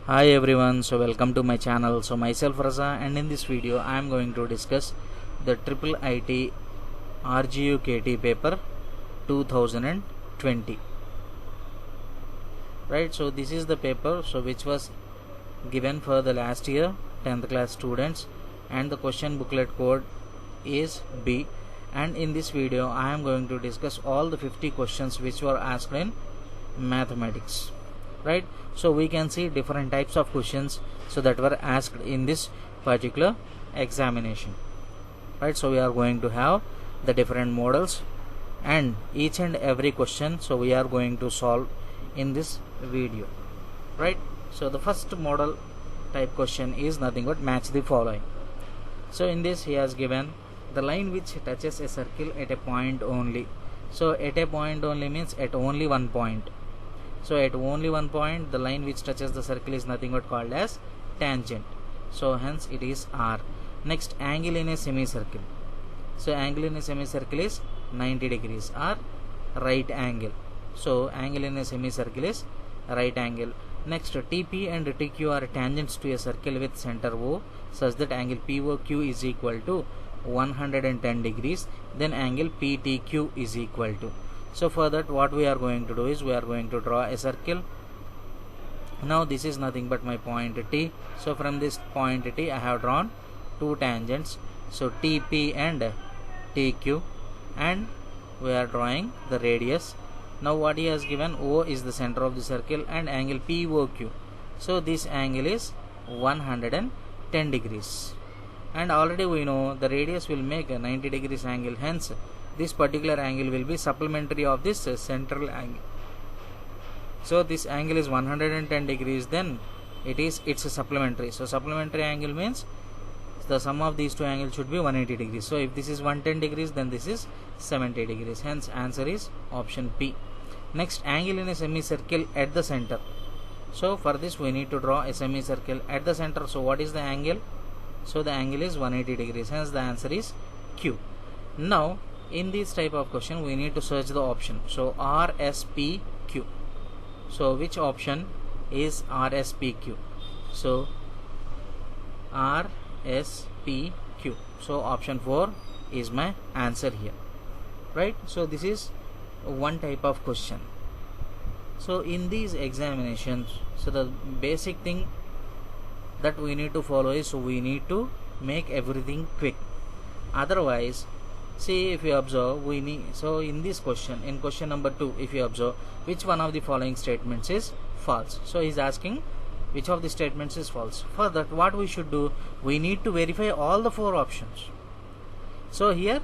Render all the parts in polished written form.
Hi everyone, so welcome to my channel. So myself Raza, and in this video I am going to discuss the Triple IT RGU KT paper 2020. Right, so this is the paper which was given for the last year 10th class students, and the question booklet code is B. And in this video I am going to discuss all the 50 questions which were asked in mathematics. Right, so we can see different types of questions that were asked in this particular examination. Right, so we are going to have the different models and each and every question we are going to solve in this video. Right, so the first model type question is nothing but match the following. So in this he has given the line which touches a circle at a point only. So at a point only means at only one point. So at only one point the line which touches the circle is nothing but called as tangent. So hence it is R. Next, angle in a semicircle. So angle in a semicircle is 90 degrees or right angle. So angle in a semicircle is right angle. Next, TP and TQ are tangents to a circle with center O such that angle POQ is equal to 110 degrees. Then angle PTQ is equal to. So for that what we are going to do is we are going to draw a circle. Now this is nothing but my point T. So from this point T I have drawn two tangents, so TP and TQ, and we are drawing the radius. Now what he has given, O is the center of the circle and angle POQ. So this angle is 110 degrees, and already we know the radius will make a 90 degrees angle, hence this particular angle will be supplementary of this central angle. So this angle is 110 degrees, then it's a supplementary. So supplementary angle means the sum of these two angles should be 180 degrees. So if this is 110 degrees, then this is 70 degrees. Hence answer is option P. Next, angle in a semicircle at the center. So for this we need to draw a semicircle at the center. So what is the angle? So the angle is 180 degrees. Hence the answer is Q. Now in this type of question we need to search the option. So RSPQ. So which option is RSPQ? So RSPQ. So option 4 is my answer here. Right, so this is one type of question. So in these examinations, so the basic thing that we need to follow is we need to make everything quick. Otherwise, see, if you observe, we need, so in this question, in question number 2, if you observe, which one of the following statements is false? So he is asking which of the statements is false. For that what we should do, we need to verify all the 4 options. So here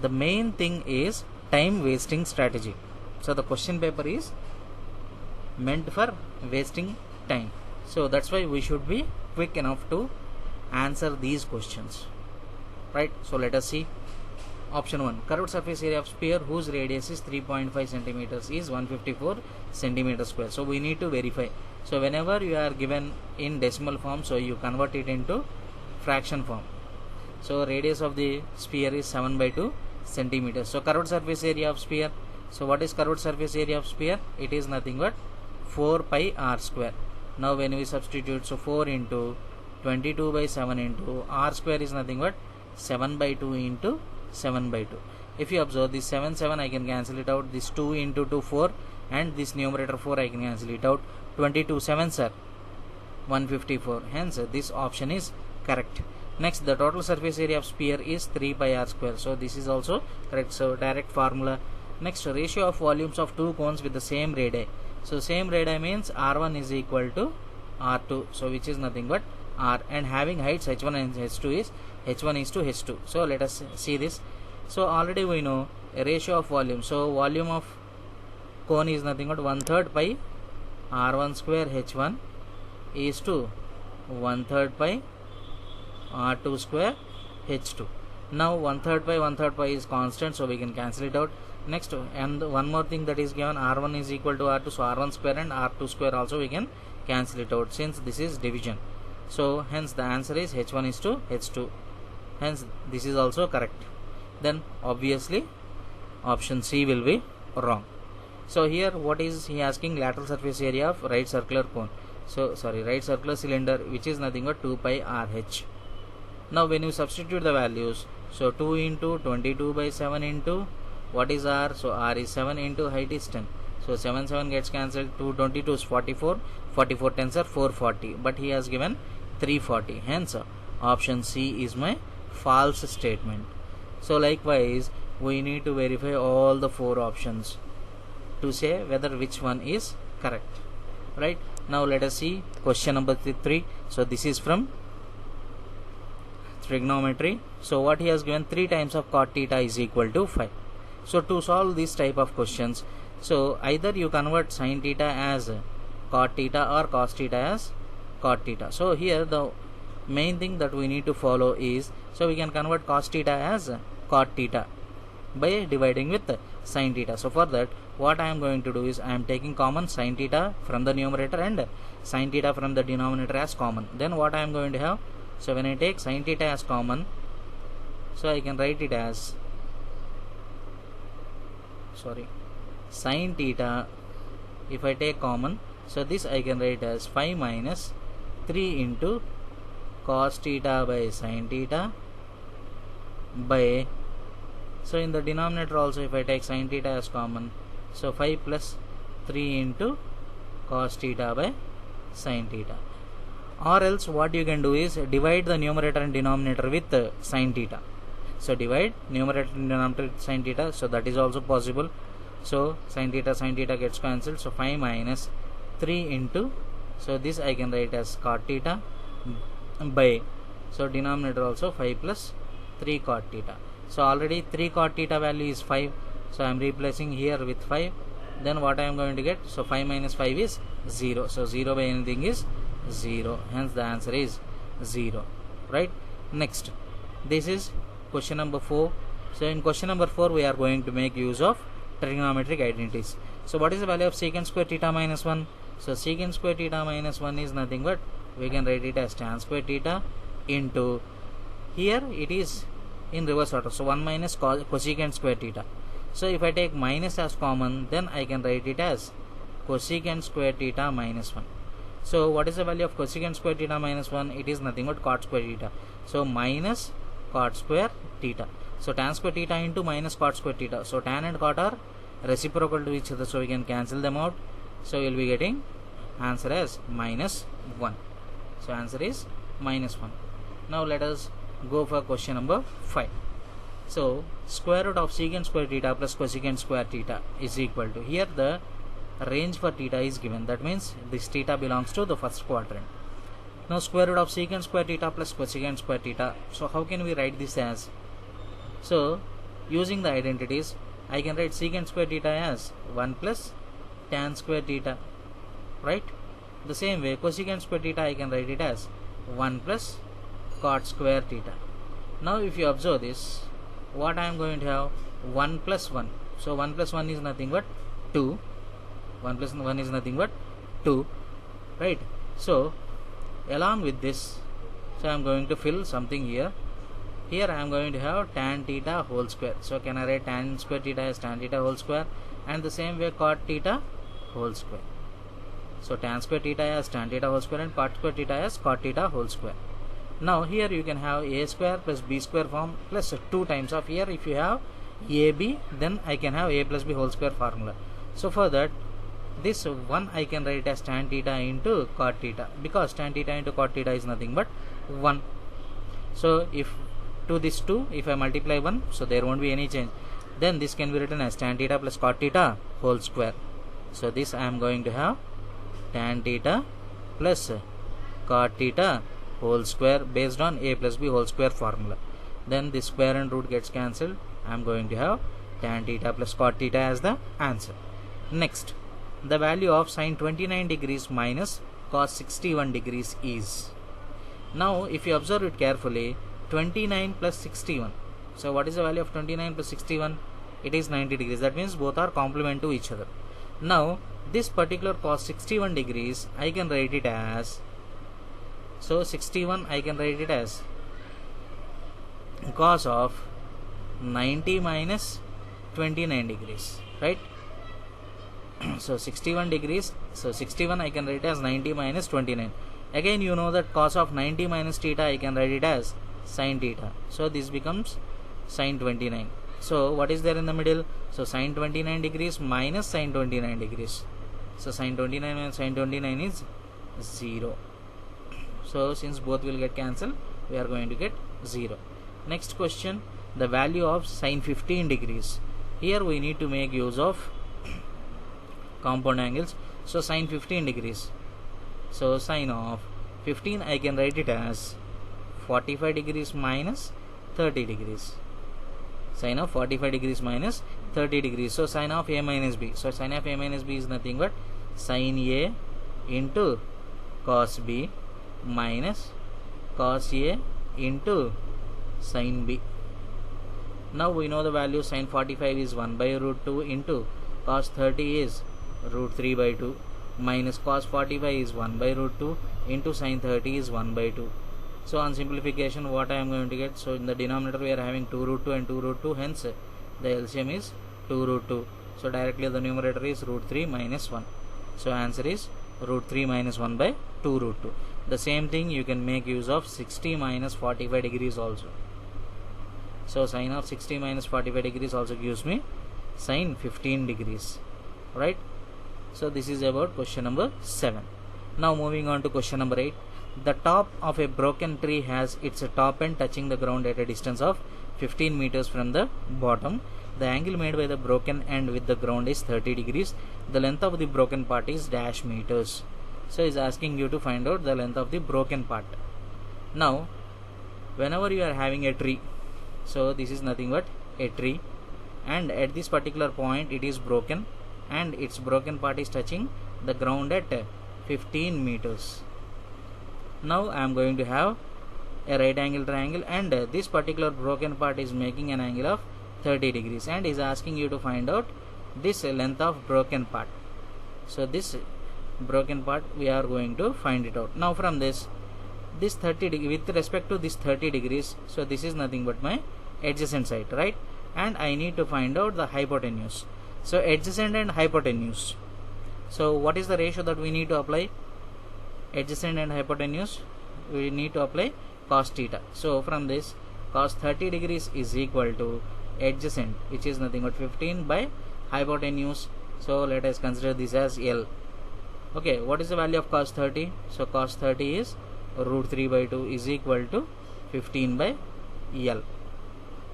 the main thing is time wasting strategy. So the question paper is meant for wasting time. So that's why we should be quick enough to answer these questions. Right, so let us see. Option 1, curved surface area of sphere whose radius is 3.5 centimeters is 154 centimeters square. So we need to verify. So whenever you are given in decimal form, so you convert it into fraction form. So radius of the sphere is 7/2 centimeters. So curved surface area of sphere. So what is curved surface area of sphere? It is nothing but 4 pi r square. Now when we substitute, so 4 into 22/7 into r square is nothing but 7/2 into 7/2. If you observe this 7 I can cancel it out, this 2 into 2 4, and this numerator 4 I can cancel it out. 22 7s are 154. Hence this option is correct. Next, the total surface area of sphere is 3 pi r square. So this is also correct. So direct formula. Next, ratio of volumes of two cones with the same radii. So same radii means r1 is equal to r2. So which is nothing but r, and having heights h1 and h2 is h1 is to h2. So let us see this. So already we know a ratio of volume. So volume of cone is nothing but 1/3 pi r1 square h1 is to 1/3 pi r2 square h2. Now 1/3 pi 1/3 pi is constant, so we can cancel it out. Next, and one more thing that is given, r1 is equal to r2, so r1 square and r2 square also we can cancel it out since this is division. So hence the answer is h1 is to h2. Hence this is also correct. Then obviously option C will be wrong. So here what is he asking? Lateral surface area of right circular cone. So sorry, right circular cylinder, which is nothing but 2 pi RH. Now when you substitute the values, so 2 into 22 by 7 into what is R? So R is 7 into height is 10. So 7 gets cancelled. 222 is 44. 44 tens are 440. But he has given 340. Hence option C is my false statement. So likewise, we need to verify all the 4 options to say whether which one is correct. Right? Now let us see question number 3. So this is from trigonometry. So what he has given, 3 times of cot theta is equal to 5. So to solve this type of questions, so either you convert sin theta as cot theta or cos theta as cot theta. So here the main thing that we need to follow is, so we can convert cos theta as cot theta by dividing with sin theta. So for that, what I am going to do is, I am taking common sin theta from the numerator and sin theta from the denominator as common. Then what I am going to have, so when I take sin theta as common, so I can write it as, sin theta, if I take common, so this I can write as 5 minus 3 into cos theta by sin theta by, so in the denominator also if I take sin theta as common, so 5 plus 3 into cos theta by sin theta. Or else what you can do is divide the numerator and denominator with sin theta. So divide numerator and denominator with sin theta, so that is also possible. So sin theta gets cancelled. So 5 minus 3 into, so this I can write as cot theta by, so denominator also 5 plus 3 cot theta. So already 3 cot theta value is 5. So I am replacing here with 5. Then what I am going to get, so 5 minus 5 is 0. So 0 by anything is 0. Hence the answer is 0. Right? Next, this is question number 4. So in question number 4, we are going to make use of trigonometric identities. So what is the value of secant square theta minus 1? So secant square theta minus 1 is nothing but, we can write it as tan square theta into, here it is in reverse order, so 1 minus cosecant square theta. So if I take minus as common, then I can write it as cosecant square theta minus 1. So what is the value of cosecant square theta minus 1? It is nothing but cot square theta. So minus cot square theta. So tan square theta into minus cot square theta. So tan and cot are reciprocal to each other, so we can cancel them out. So we will be getting answer as minus 1. So answer is minus 1. Now let us go for question number 5. So square root of secant square theta plus cosecant square theta is equal to, here the range for theta is given. That means this theta belongs to the first quadrant. Now square root of secant square theta plus cosecant square theta. So how can we write this as? So using the identities, I can write secant square theta as 1 plus tan square theta. Right? The same way cosecant square theta I can write it as 1 plus cot square theta. Now if you observe this, what I am going to have, 1 plus 1. So 1 plus 1 is nothing but 2. 1 plus 1 is nothing but 2. Right? So along with this, so I am going to fill something here. Here I am going to have tan theta whole square. So can I write tan square theta as tan theta whole square, and the same way cot theta whole square. So tan square theta as tan theta whole square and cot square theta as cot theta whole square. Now here you can have a square plus b square form plus 2 times of, here if you have ab, then I can have a plus b whole square formula. So for that, this 1 I can write as tan theta into cot theta, because tan theta into cot theta is nothing but 1. So if to this 2, if I multiply 1, so there won't be any change. Then this can be written as tan theta plus cot theta whole square. So this I am going to have tan theta plus cot theta whole square based on a plus b whole square formula. Then the square and root gets cancelled. I am going to have tan theta plus cot theta as the answer. Next, the value of sin 29 degrees minus cos 61 degrees is. Now if you observe it carefully, 29 plus 61. So what is the value of 29 plus 61? It is 90 degrees. That means both are complement to each other. Now this particular cos 61 degrees, I can write it as, so 61 I can write it as cos of 90 minus 29 degrees, right? So 61 degrees, so 61 I can write as 90 minus 29. Again you know that cos of 90 minus theta I can write it as sin theta. So this becomes sin 29. So what is there in the middle? So sin 29 degrees minus sin 29 degrees. So sin 29 minus sin 29 is 0. So since both will get cancelled, we are going to get 0. Next question, the value of sin 15 degrees. Here we need to make use of compound angles. So sin 15 degrees. So sin of 15 I can write it as 45 degrees minus 30 degrees. Sin of 45 degrees minus 30 degrees. So sin of a minus b. So sin of a minus b is nothing but sin a into cos b minus cos a into sin b. Now we know the value. Sin 45 is 1 by root 2 into cos 30 is root 3 by 2 minus cos 45 is 1 by root 2 into sin 30 is 1 by 2. So on simplification, what I am going to get? So in the denominator we are having 2 root 2 and 2 root 2, hence the LCM is 2 root 2. So directly the numerator is root 3 minus 1. So answer is root 3 minus 1 by 2 root 2. The same thing you can make use of 60 minus 45 degrees also. So sin of 60 minus 45 degrees also gives me sin 15 degrees, right? So this is about question number 7. Now moving on to question number 8. The top of a broken tree has its top end touching the ground at a distance of 15 meters from the bottom. The angle made by the broken end with the ground is 30 degrees. The length of the broken part is dash meters. So is asking you to find out the length of the broken part. Now whenever you are having a tree, so this is nothing but a tree, and at this particular point it is broken and its broken part is touching the ground at 15 meters. Now I am going to have a right angle triangle, and this particular broken part is making an angle of 30 degrees and is asking you to find out this length of broken part. So this broken part we are going to find it out. Now from this 30 degree, with respect to this 30 degrees, so this is nothing but my adjacent side, right? And I need to find out the hypotenuse. So adjacent and hypotenuse. So what is the ratio that we need to apply? Adjacent and hypotenuse, we need to apply cos theta. So from this, cos 30 degrees is equal to adjacent, which is nothing but 15 by hypotenuse. So let us consider this as L. Okay, what is the value of cos 30? So cos 30 is root 3 by 2 is equal to 15 by L.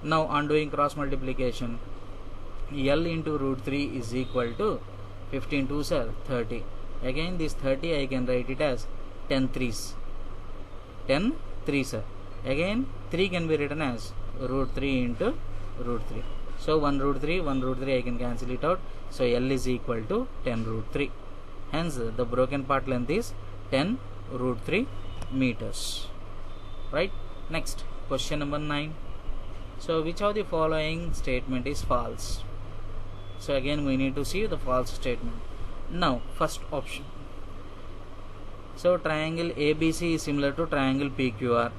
Now on doing cross multiplication, L into root 3 is equal to 15 2s are 30. Again this 30 I can write it as 10 3s. 10 3s are. Again 3 can be written as root 3 into root 3. So 1 root 3 I can cancel it out. So L is equal to 10 root 3. Hence the broken part length is 10 root 3 meters. Right? Next, question number 9. So which of the following statement is false? So again we need to see the false statement. Now first option. So triangle ABC is similar to triangle PQR.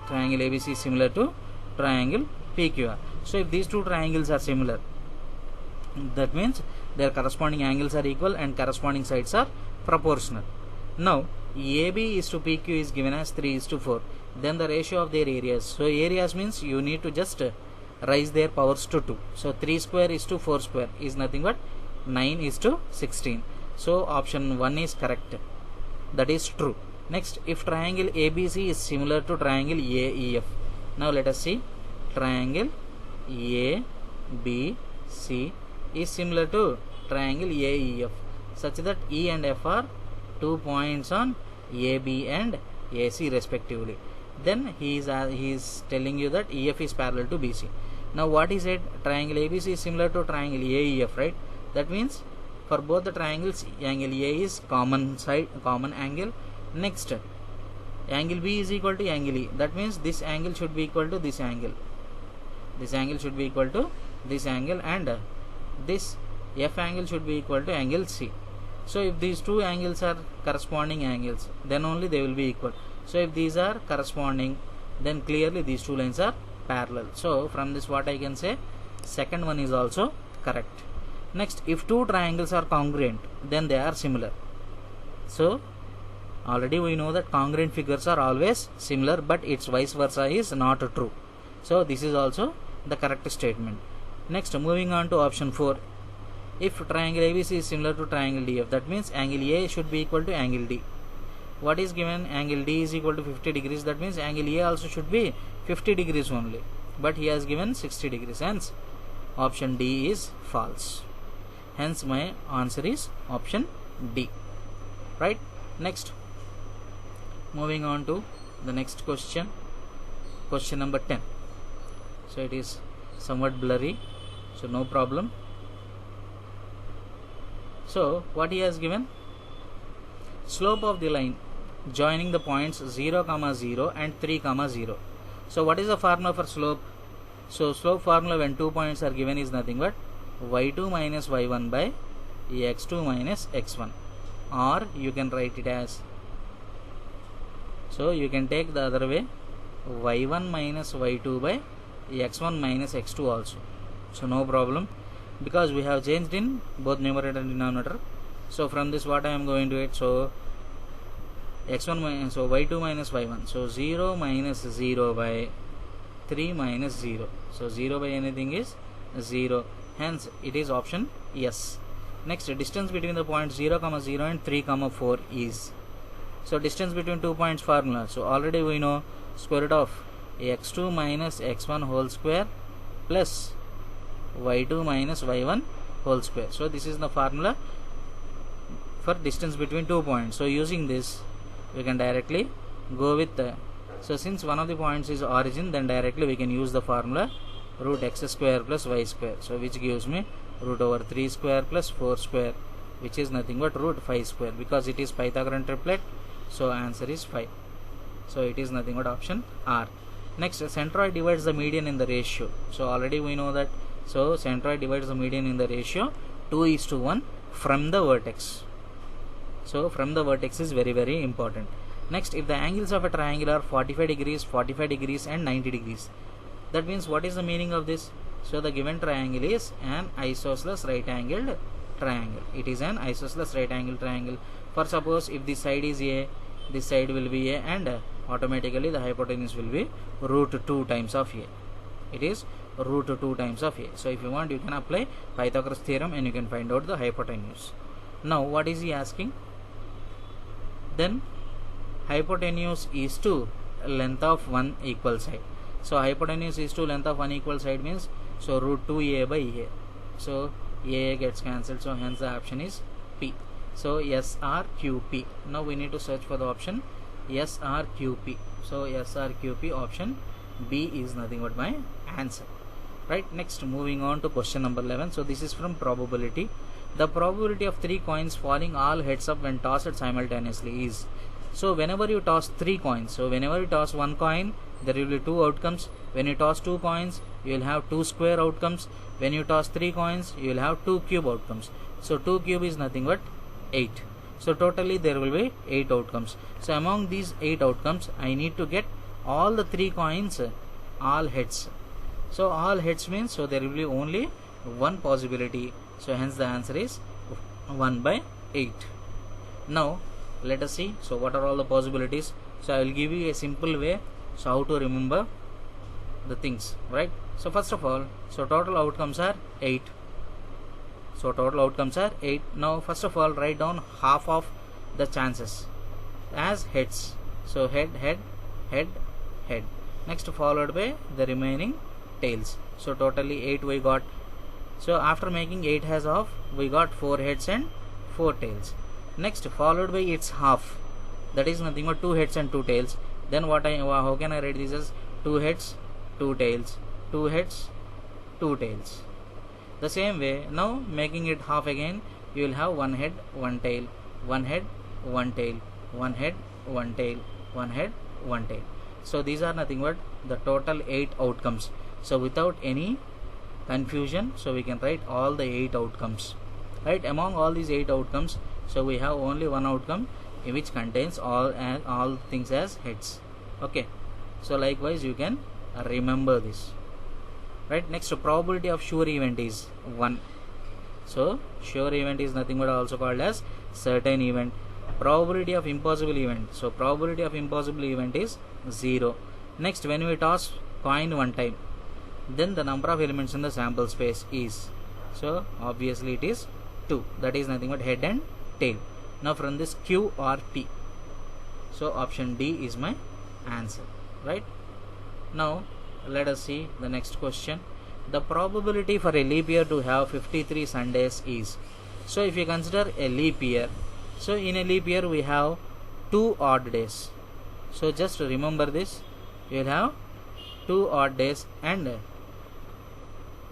Triangle ABC is similar to triangle PQR. So if these two triangles are similar, that means their corresponding angles are equal and corresponding sides are proportional. Now AB is to PQ is given as 3:4. Then the ratio of their areas. So areas means you need to just raise their powers to 2. So 3 square is to 4 square is nothing but 9 is to 16. So option 1 is correct. That is true. Next, if triangle ABC is similar to triangle AEF. Now let us see. Triangle ABC is similar to triangle AEF such that E and F are 2 points on AB and AC respectively. Then he is telling you that EF is parallel to BC. Now what he said, triangle ABC is similar to triangle AEF, right? That means for both the triangles, angle A is common angle. Next, angle B is equal to angle E. That means this angle should be equal to this angle. This angle should be equal to this angle, and this F angle should be equal to angle C. So if these two angles are corresponding angles, then only they will be equal. So if these are corresponding, then clearly these two lines are parallel. So from this what I can say, second one is also correct. Next, if two triangles are congruent, then they are similar. So already we know that congruent figures are always similar, but its vice versa is not true. So this is also the correct statement. Next, moving on to option 4. If triangle ABC is similar to triangle DF, that means angle A should be equal to angle D. What is given? Angle D is equal to 50 degrees. That means angle A also should be 50 degrees only. But he has given 60 degrees. Hence, option D is false. Hence, my answer is option D. Right? Next, moving on to the next question. Question number 10. So, it is somewhat blurry. So, no problem. So, what he has given? Slope of the line joining the points 0, 0 and 3, 0. So, what is the formula for slope? So, slope formula when 2 points are given is nothing but y2 minus y1 by x2 minus x1, or you can write it as, so you can take the other way, y1 minus y2 by x1 minus x2 also. So, no problem, because we have changed in both numerator and denominator. So, from this what I am going to it, so x1 minus, so y2 minus y1, so 0 minus 0 by 3 minus 0. So, 0 by anything is 0. Hence, it is option yes. Next, distance between the points 0, 0 and 3, 4 is. So, distance between 2 points formula. So, already we know square root of x2 minus x1 whole square plus y2 minus y1 whole square. So, this is the formula for distance between 2 points. So, using this, we can directly go with the, so since one of the points is origin, then directly we can use the formula root x square plus y square. So, which gives me root over 3 square plus 4 square, which is nothing but root 5 square, because it is Pythagorean triplet. So, answer is 5. So, it is nothing but option R. Next, centroid divides the median in the ratio. So, already we know that, so centroid divides the median in the ratio 2:1 from the vertex. So, from the vertex is very, very important. Next, if the angles of a triangle are 45 degrees, 45 degrees and 90 degrees, that means what is the meaning of this? So, the given triangle is an isosceles right angled triangle. It is an isosceles right angled triangle. For suppose if this side is A, this side will be A, and automatically the hypotenuse will be root 2 times of A. It is root 2 times of A. So, if you want, you can apply Pythagoras theorem and you can find out the hypotenuse. Now, what is he asking? Then hypotenuse is to length of one equal side. So, hypotenuse is to length of one equal side means, so root 2a by a. So, a gets cancelled. So, hence the option is P. So, SRQP. Now, we need to search for the option SRQP. So, SRQP option B is nothing but my answer. Right. Next, moving on to question number 11. So, this is from probability. The probability of 3 coins falling all heads up when tossed simultaneously is. So, whenever you toss 3 coins, so whenever you toss 1 coin, there will be 2 outcomes. When you toss 2 coins, you will have 2 square outcomes. When you toss 3 coins, you will have 2 cube outcomes. So, 2 cube is nothing but 8. So, totally there will be 8 outcomes. So, among these 8 outcomes, I need to get all the 3 coins, all heads. So, all heads means, so there will be only one possibility. So, hence the answer is 1 by 8. Now, let us see. So, what are all the possibilities? So, I will give you a simple way. So, how to remember the things, right? So, first of all, so total outcomes are 8. So, total outcomes are 8. Now, first of all, write down half of the chances as heads. So, head, head, head, head. Next, followed by the remaining tails. So, totally 8 we got. So, after making 8 as half, we got 4 heads and 4 tails. Next, followed by its half. That is nothing but 2 heads and 2 tails. Then how can I write this as 2 heads, 2 tails, 2 heads, 2 tails. The same way, now making it half again, you will have 1 head, 1 tail, 1 head, 1 tail, 1 head, 1 tail, 1 head, 1 tail. So, these are nothing but the total 8 outcomes. So, without any confusion, so we can write all the 8 outcomes. Right, among all these 8 outcomes, so we have only one outcome which contains all things as heads. Okay, so likewise you can remember this. Right, next, probability of sure event is 1. So sure event is nothing but also called as certain event. Probability of impossible event, so probability of impossible event is 0. Next, when we toss coin one time, then the number of elements in the sample space is, so obviously it is 2. That is nothing but head and tail. Now from this Q or P, so option D is my answer, right? Now let us see the next question. The probability for a leap year to have 53 Sundays is, so if you consider a leap year, so in a leap year we have 2 odd days. So just remember this, you will have 2 odd days, and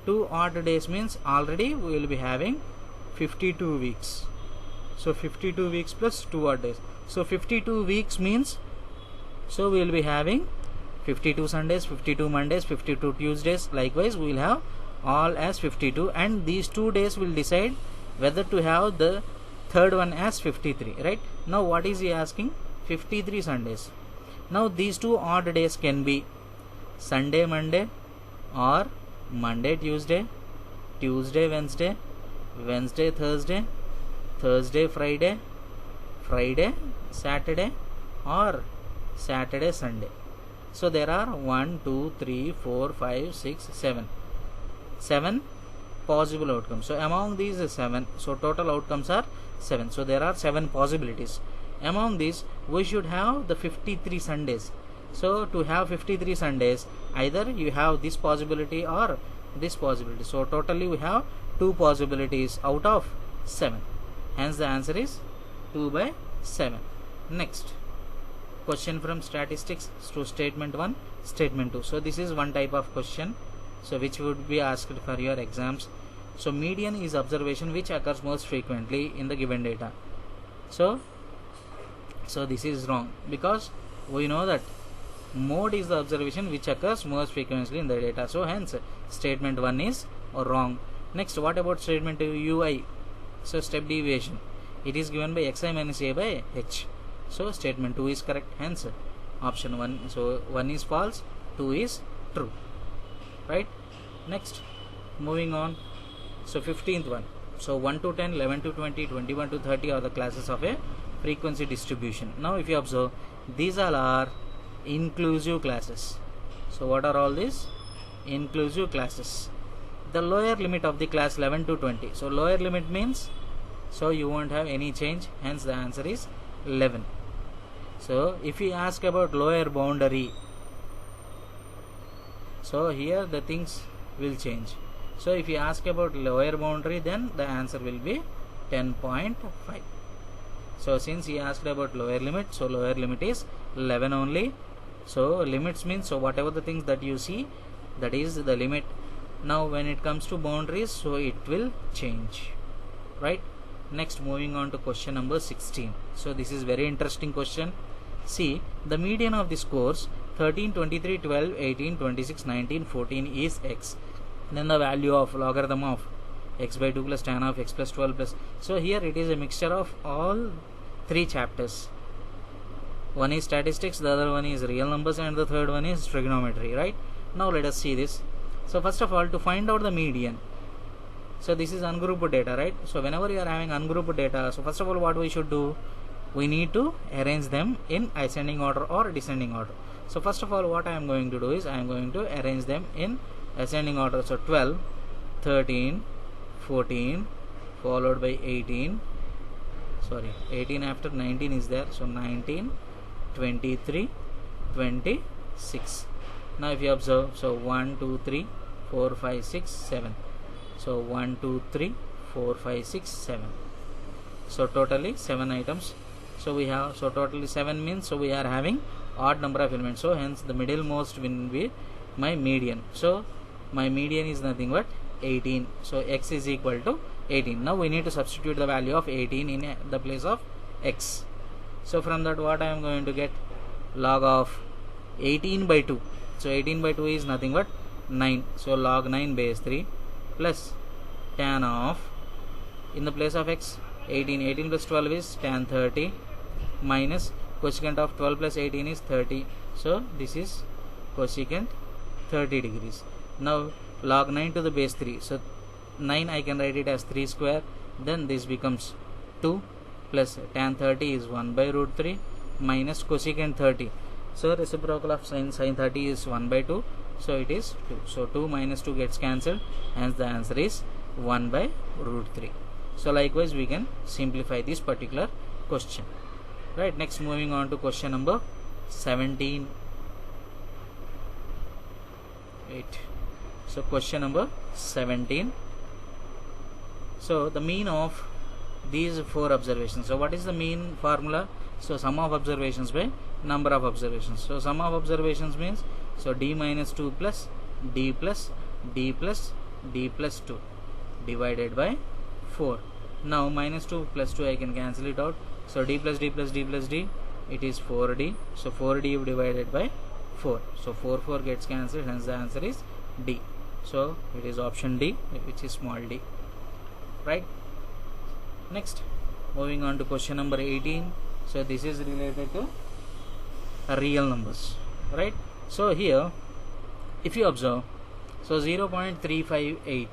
2 odd days means already we will be having 52 weeks. So 52 weeks plus 2 odd days. So 52 weeks means, so we will be having 52 Sundays, 52 Mondays, 52 Tuesdays. Likewise we will have all as 52, and these 2 days will decide whether to have the third one as 53, right? Now what is he asking? 53 Sundays. Now these 2 odd days can be Sunday Monday, or Monday Tuesday, Tuesday Wednesday, Wednesday Thursday, Thursday Friday, Friday Saturday, or Saturday Sunday. So there are 1, 2, 3, 4, 5, 6, 7 possible outcomes. So among these is 7. So total outcomes are 7. So there are 7 possibilities. Among these we should have the 53 Sundays. So to have 53 Sundays, either you have this possibility or this possibility. So totally we have 2 possibilities out of 7. Hence the answer is 2 by 7. Next question from statistics to statement 1, statement 2. So this is one type of question, so which would be asked for your exams. So median is observation which occurs most frequently in the given data. So this is wrong, because we know that mode is the observation which occurs most frequently in the data. So hence statement 1 is wrong. Next, what about statement 2, UI? So step deviation, it is given by xi minus a by h. So statement 2 is correct. Hence option 1. So 1 is false, 2 is true, right? Next, moving on. So 15th one. So 1 to 10, 11 to 20, 21 to 30 are the classes of a frequency distribution. Now if you observe, these all are inclusive classes. So what are all these? Inclusive classes. The lower limit of the class 11 to 20. So lower limit means, so you won't have any change. Hence the answer is 11. So if we ask about lower boundary, so here the things will change. So if you ask about lower boundary, then the answer will be 10.5. So since he asked about lower limit, so lower limit is 11 only. So limits means, so whatever the things that you see, that is the limit. Now when it comes to boundaries, so it will change, right? Next, moving on to question number 16. So this is very interesting question. See, the median of the scores 13, 23, 12, 18, 26, 19, 14 is x. Then the value of logarithm of x by 2 plus tan of x plus 12 plus. So here it is a mixture of all 3 chapters. One is statistics, the other one is real numbers, and the third one is trigonometry, right? Now let us see this. So first of all, to find out the median, so this is ungrouped data, right? So whenever you are having ungrouped data, so first of all what we should do, we need to arrange them in ascending order or descending order. So first of all what I am going to do is, I am going to arrange them in ascending order. So 12, 13, 14 followed by 18, 18 after 19 is there, so 19, 23, 26. Now if you observe, so 1, 2, 3, 4, 5, 6, 7. So 1, 2, 3, 4, 5, 6, 7. So totally 7 items. So we have, so totally 7 means, so we are having odd number of elements. So hence the middlemost will be my median. So my median is nothing but 18. So x is equal to 18. Now we need to substitute the value of 18 in the place of x. So from that what I am going to get? Log of 18 by 2. So 18 by 2 is nothing but 9. So log 9 base 3 plus tan of, in the place of x, 18 plus 12 is tan 30 minus cosecant of 12 plus 18 is 30. So this is cosecant 30 degrees. Now log 9 to the base 3. So 9 I can write it as 3 square, then this becomes 2 plus tan 30 is 1 by root 3 minus cosecant 30. So reciprocal of sin 30 is 1 by 2, so it is 2. So 2 minus 2 gets cancelled, hence the answer is 1 by root 3. So likewise we can simplify this particular question. Right, next moving on to question number 17. So question number 17. So the mean of these 4 observations. So what is the mean formula? So sum of observations by number of observations. So sum of observations means, so d minus 2 plus d plus d plus d plus 2 divided by 4. Now minus 2 plus 2 I can cancel it out. So d plus d plus d plus d, it is 4d. So 4d divided by 4. So 4 gets cancelled, hence the answer is D. So it is option D, which is small d. Right. Next, moving on to question number 18. So this is related to real numbers. Right. So here, if you observe, so 0.358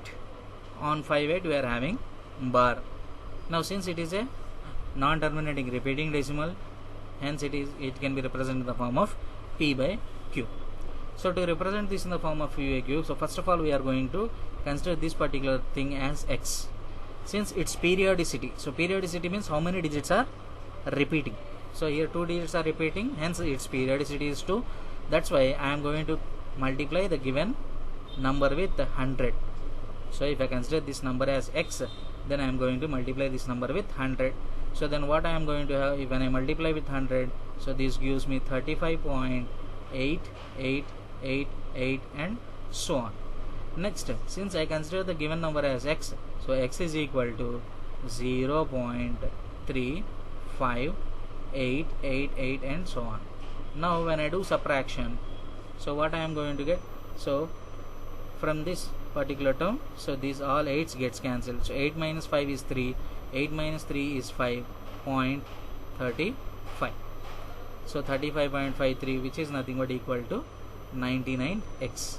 on 58 we are having bar. Now since it is a non-terminating repeating decimal, hence it can be represented in the form of P by Q. So to represent this in the form of P by Q, so first of all we are going to consider this particular thing as X. Since its periodicity, so periodicity means how many digits are repeating. So here 2 digits are repeating, hence its periodicity is 2. That's why I am going to multiply the given number with 100. So if I consider this number as X, then I am going to multiply this number with 100. So then what I am going to have, when I multiply with 100, so this gives me 35.8888 and so on. Next, since I consider the given number as X, so X is equal to 0.35888 and so on. Now when I do subtraction, so what I am going to get, so from this particular term, so these all 8s gets cancelled. So 8 minus 5 is 3, 8 minus 3 is 5.35. So 35.53, which is nothing but equal to 99x.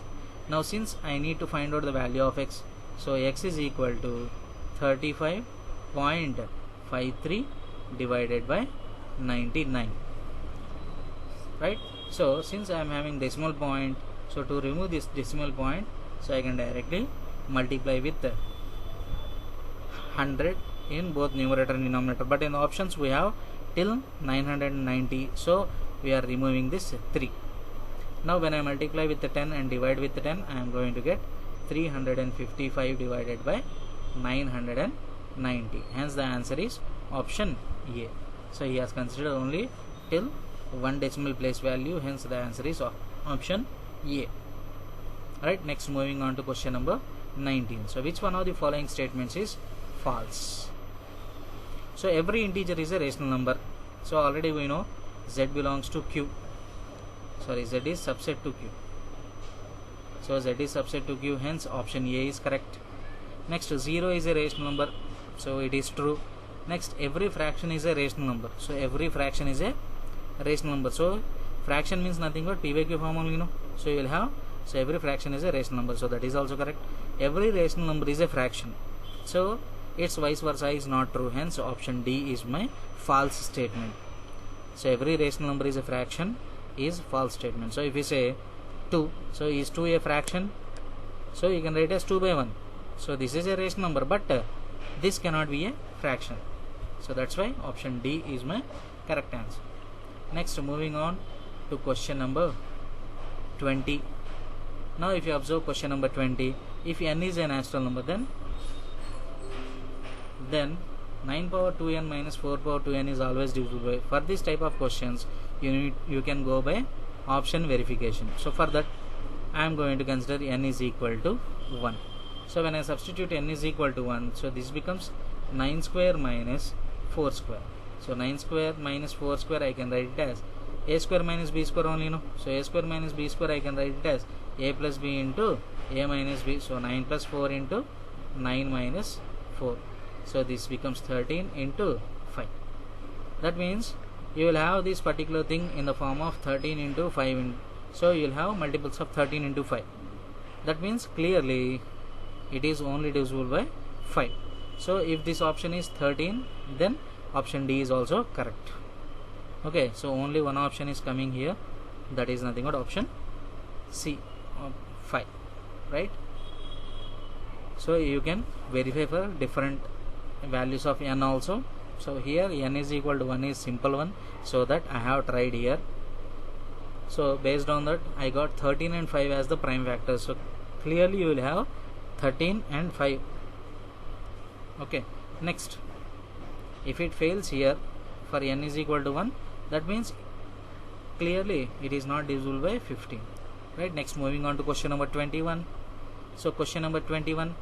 Now since I need to find out the value of x, so x is equal to 35.53 divided by 99. Right. So since I am having decimal point, so to remove this decimal point, so I can directly multiply with 100 in both numerator and denominator. But in the options we have till 990, so we are removing this 3. Now when I multiply with the 10 and divide with the 10, I am going to get 355 divided by 990. Hence the answer is option A. So he has considered only till 1 decimal place value, hence the answer is option A. Right, next moving on to question number 19. So which one of the following statements is false? So every integer is a rational number. So already we know Z belongs to Q. Sorry, Z is subset to Q. So Z is subset to Q, hence option A is correct. Next, 0 is a rational number. So it is true. Next, every fraction is a rational number. So every fraction is a rational number. So fraction means nothing but P by Q form only, So you will have, so every fraction is a rational number. So that is also correct. Every rational number is a fraction. So its vice versa is not true. Hence option D is my false statement. So every rational number is a fraction is false statement. So if we say 2, so is 2 a fraction? So you can write as 2 by 1. So this is a rational number, but this cannot be a fraction. So that's why option D is my correct answer. Next, moving on to question number 20. Now if you observe question number 20, if n is a natural number, then 9 power 2n minus 4 power 2n is always divisible by. For this type of questions, you can go by option verification. So for that, I am going to consider n is equal to 1. So when I substitute n is equal to 1, so this becomes 9 square minus 4 square. So 9 square minus 4 square, I can write it as a square minus b square only, So a square minus b square, I can write it as a plus b into a minus b. So 9 plus 4 into 9 minus 4. So this becomes 13 into 5. That means you will have this particular thing in the form of 13 into 5. So you will have multiples of 13 into 5. That means clearly it is only divisible by 5. So if this option is 13, then option D is also correct. Okay, so only one option is coming here, that is nothing but option C, 5, right? So you can verify for different values of n also. So here n is equal to 1 is simple one, so that I have tried here. So based on that I got 13 and 5 as the prime factors. So clearly you will have 13 and 5. Okay, next, if it fails here for n is equal to 1, that means clearly it is not divisible by 15, right? Next, moving on to question number 21. So question number 21,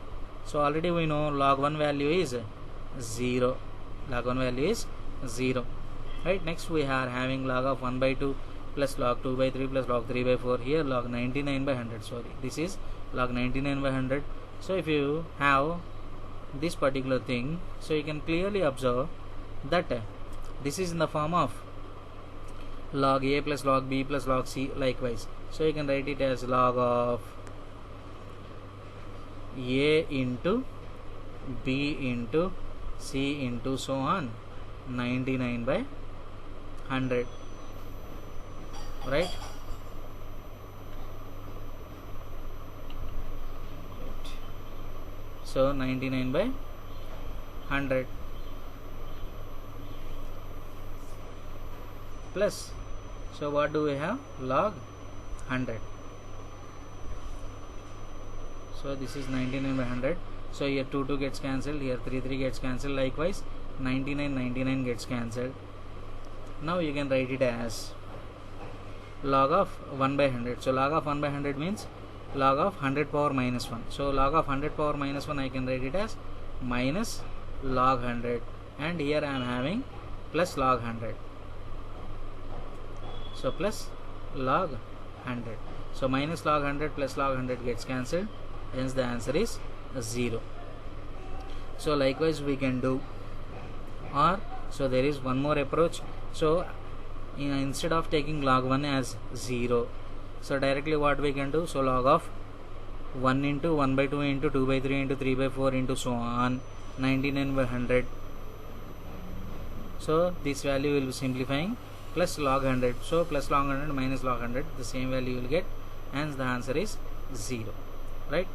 so already we know log 1 value is 0, log 1 value is 0, right? Next we are having log of 1 by 2 plus log 2 by 3 plus log 3 by 4. Here log 99 by 100, sorry, this is log 99 by 100. So if you have this particular thing, so you can clearly observe that this is in the form of log a plus log b plus log c, likewise. So you can write it as log of a into b into c into so on 99 by 100, right? So 99 by 100 plus, so what do we have? Log 100. So this is 99 by 100. So here 2 gets cancelled, here 3 gets cancelled, likewise 99 gets cancelled. Now you can write it as log of 1 by 100. So log of 1 by 100 means log of 100 power minus 1. So log of 100 power minus 1 I can write it as minus log 100, and here I am having plus log 100. So plus log 100. So minus log 100 plus log 100 gets cancelled, hence the answer is 0. So likewise we can do, or so there is one more approach. So instead of taking log 1 as 0, so directly what we can do, so log of 1 into 1 by 2 into 2 by 3 into 3 by 4 into so on 99 by 100. So this value will be simplifying, plus log 100. So plus log 100 minus log 100, the same value you will get, hence the answer is 0, right?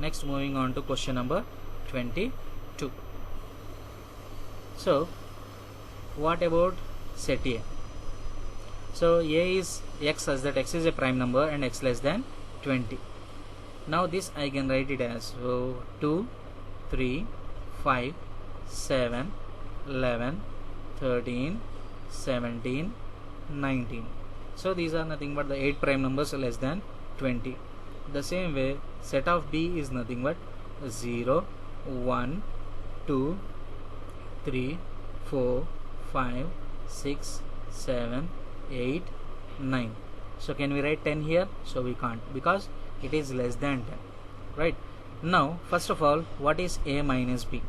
Next, moving on to question number 22. So what about set A? So A is x such that x is a prime number and x less than 20. Now this I can write it as, so 2, 3, 5, 7, 11, 13, 17, 19. So these are nothing but the 8 prime numbers less than 20. The same way, set of B is nothing but 0, 1, 2, 3, 4, 5, 6, 7, 8, 9. So can we write 10 here? So we can't, because it is less than 10, right? Now first of all, what is A minus B?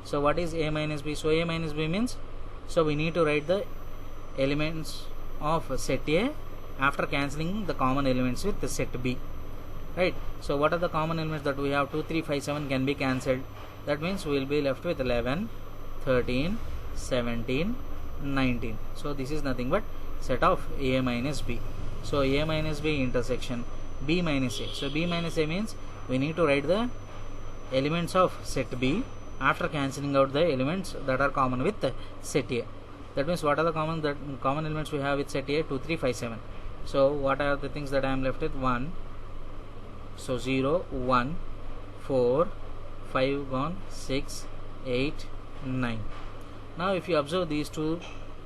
So what is A minus B? So A minus B means, so we need to write the elements of set A after cancelling the common elements with the set B, right? So what are the common elements that we have? 2, 3, 5, 7 can be cancelled. That means we will be left with 11, 13, 17, 19. So this is nothing but set of A minus B. So A minus B intersection B minus A. So B minus A means we need to write the elements of set B after cancelling out the elements that are common with set A. That means what are the common elements we have with set A? 2, 3, 5, 7. So what are the things that I am left with? 1. So 0, 1, 4, 5 gone, 6, 8, 9. Now if you observe these two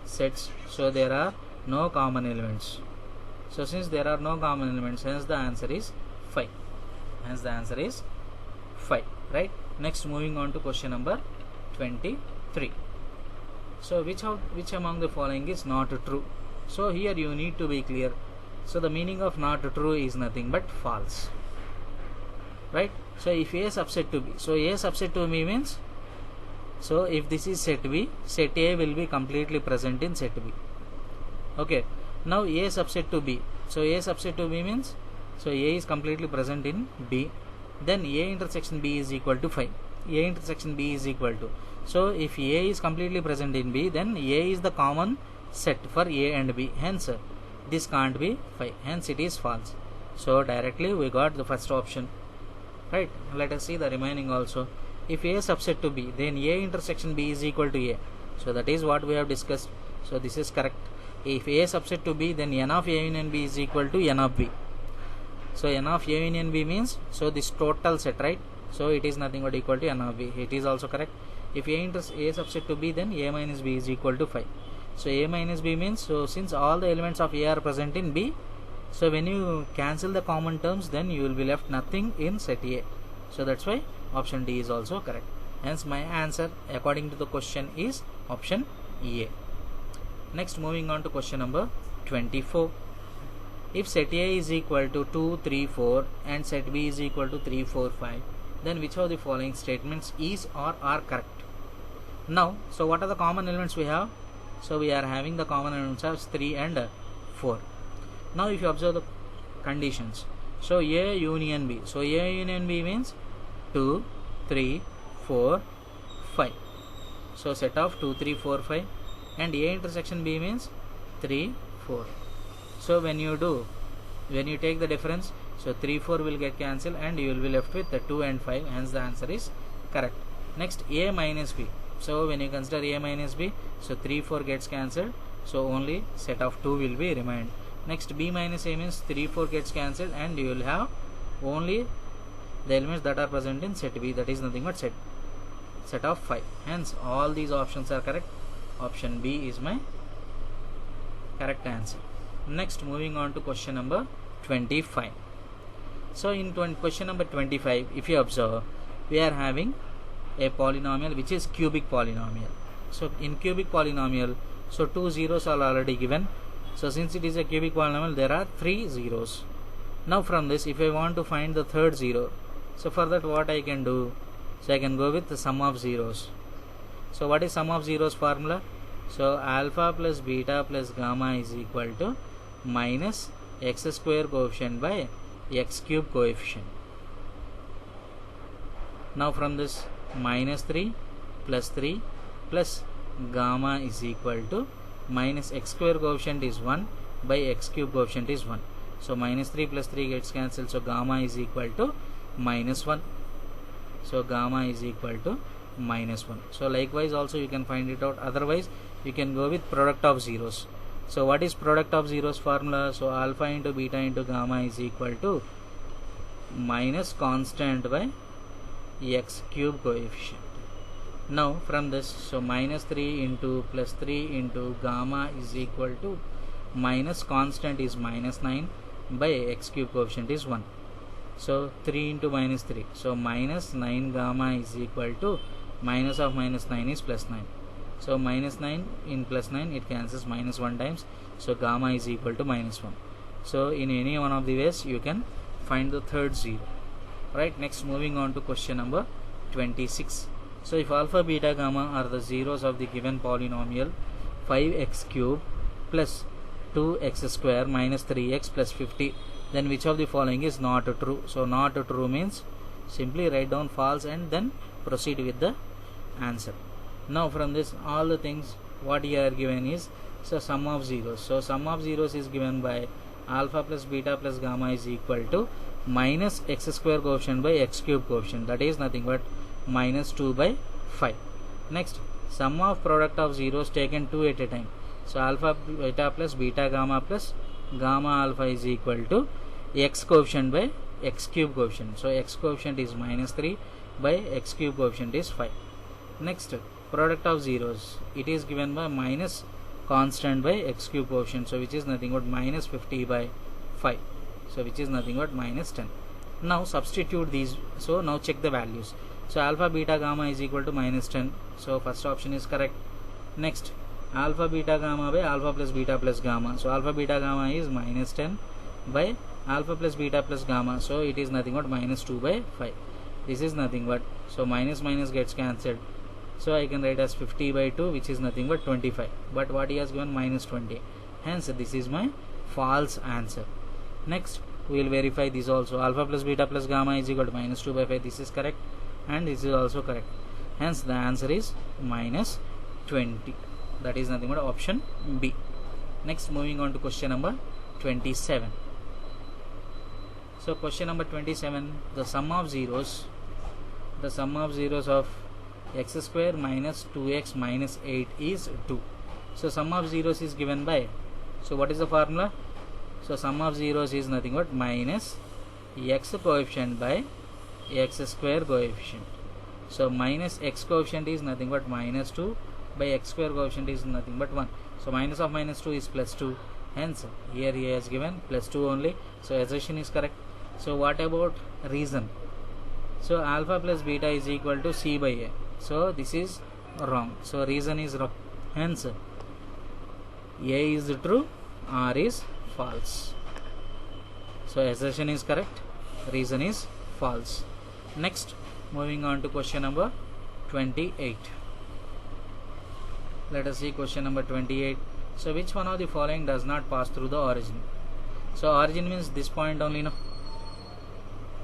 sets, so there are no common elements. So since there are no common elements, hence the answer is 5. Hence the answer is 5, right? Next, moving on to question number 23. So which among the following is not true? So here you need to be clear. So the meaning of not true is nothing but false, right? So if A subset to B, so A subset to B means, so if this is set B, set A will be completely present in set B. Okay, now A subset to B, so A subset to B means, so A is completely present in B, then A intersection B is equal to 5. A intersection B is equal to, so if A is completely present in B, then A is the common set for A and B, hence this can't be 5, hence it is false. So directly we got the first option, right? Let us see the remaining also. If A subset to B, then A intersection B is equal to A, so that is what we have discussed, so this is correct. If A subset to B, then N of A union B is equal to N of B. So N of A union B means, so this total set, right? So it is nothing but equal to N of B. It is also correct. If A subset to B, then A minus B is equal to 5. So A minus B means, so since all the elements of A are present in B, so when you cancel the common terms, then you will be left nothing in set A. So that's why option D is also correct. Hence my answer according to the question is option A. Next, moving on to question number 24. If set A is equal to 2, 3, 4 and set B is equal to 3, 4, 5, then which of the following statements is or are correct? Now, so what are the common elements we have? So we are having the common elements as 3 and 4. Now if you observe the conditions, so A union B, so A union B means 2, 3, 4, 5. So set of 2, 3, 4, 5, and A intersection B means 3, 4. So when you take the difference, so 3, 4 will get cancelled and you will be left with the 2 and 5, hence the answer is correct. Next, A minus B. So when you consider A minus B, so 3, 4 gets cancelled, so only set of 2 will be remained. Next, B minus A means 3, 4 gets cancelled and you will have only the elements that are present in set B, that is nothing but set of 5. Hence all these options are correct. Option B is my correct answer. Next, moving on to question number 25. So in question number 25, if you observe, we are having a polynomial which is cubic polynomial. So in cubic polynomial, so 2 zeros are already given. So since it is a cubic polynomial, there are 3 zeros. Now from this, if I want to find the third zero, so for that what I can do? So I can go with the sum of zeros. So what is sum of zeros formula? So alpha plus beta plus gamma is equal to minus x square coefficient by x cube coefficient. Now from this, minus 3 plus gamma is equal to minus x square coefficient is 1 by x cube coefficient is 1. So minus 3 plus 3 gets cancelled, so gamma is equal to minus 1. So gamma is equal to minus 1. So likewise also you can find it out. Otherwise you can go with product of zeros. So what is product of zeros formula? So alpha into beta into gamma is equal to minus constant by x cube coefficient. Now from this, so minus 3 into plus 3 into gamma is equal to minus constant is minus 9 by x cube coefficient is 1. So 3 into minus 3, so minus 9 gamma is equal to minus of minus 9 is plus 9. So minus 9 in plus 9, it cancels minus 1 times, so gamma is equal to minus 1. So in any one of the ways you can find the third zero. Right, next moving on to question number 26. So if alpha, beta, gamma are the zeros of the given polynomial 5x cube plus 2x square minus 3x plus 50, then which of the following is not true? So not true means simply write down false and then proceed with the answer. Now from this, all the things what here are given is, so sum of zeros. So sum of zeros is given by alpha plus beta plus gamma is equal to minus x square coefficient by x cube coefficient, that is nothing but minus 2 by 5. Next, sum of product of zeros taken 2 at a time. So alpha beta plus beta gamma plus gamma alpha is equal to x coefficient by x cube coefficient. So x coefficient is minus 3 by x cube coefficient is 5. Next, product of zeros, it is given by minus constant by x cube coefficient, so which is nothing but minus 50 by 5, so which is nothing but minus 10. Now substitute these, so now check the values. So alpha beta gamma is equal to minus 10, so first option is correct. Next, alpha beta gamma by alpha plus beta plus gamma, so alpha beta gamma is minus 10 by alpha plus beta plus gamma, so it is nothing but minus 2 by 5. This is nothing but, so minus minus gets cancelled, so I can write as 50 by 2, which is nothing but 25, but what he has given minus 20, hence this is my false answer. Next, we will verify this also. Alpha plus beta plus gamma is equal to minus 2 by 5. This is correct and this is also correct. Hence the answer is minus 20. That is nothing but option B. Next, moving on to question number 27. So question number 27, the sum of zeros of x square minus 2x minus 8 is 2. So sum of zeros is given by, so what is the formula? So sum of zeros is nothing but minus x coefficient by x square coefficient. So minus x coefficient is nothing but minus 2 by x square coefficient is nothing but 1. So minus of minus 2 is plus 2. Hence here he has given plus 2 only. So assertion is correct. So what about reason? So alpha plus beta is equal to c by a. So this is wrong. So reason is wrong. Hence a is true, r is false. So assertion is correct, reason is false. Next, moving on to question number 28. Let us see question number 28. So which one of the following does not pass through the origin? So origin means this point only, no?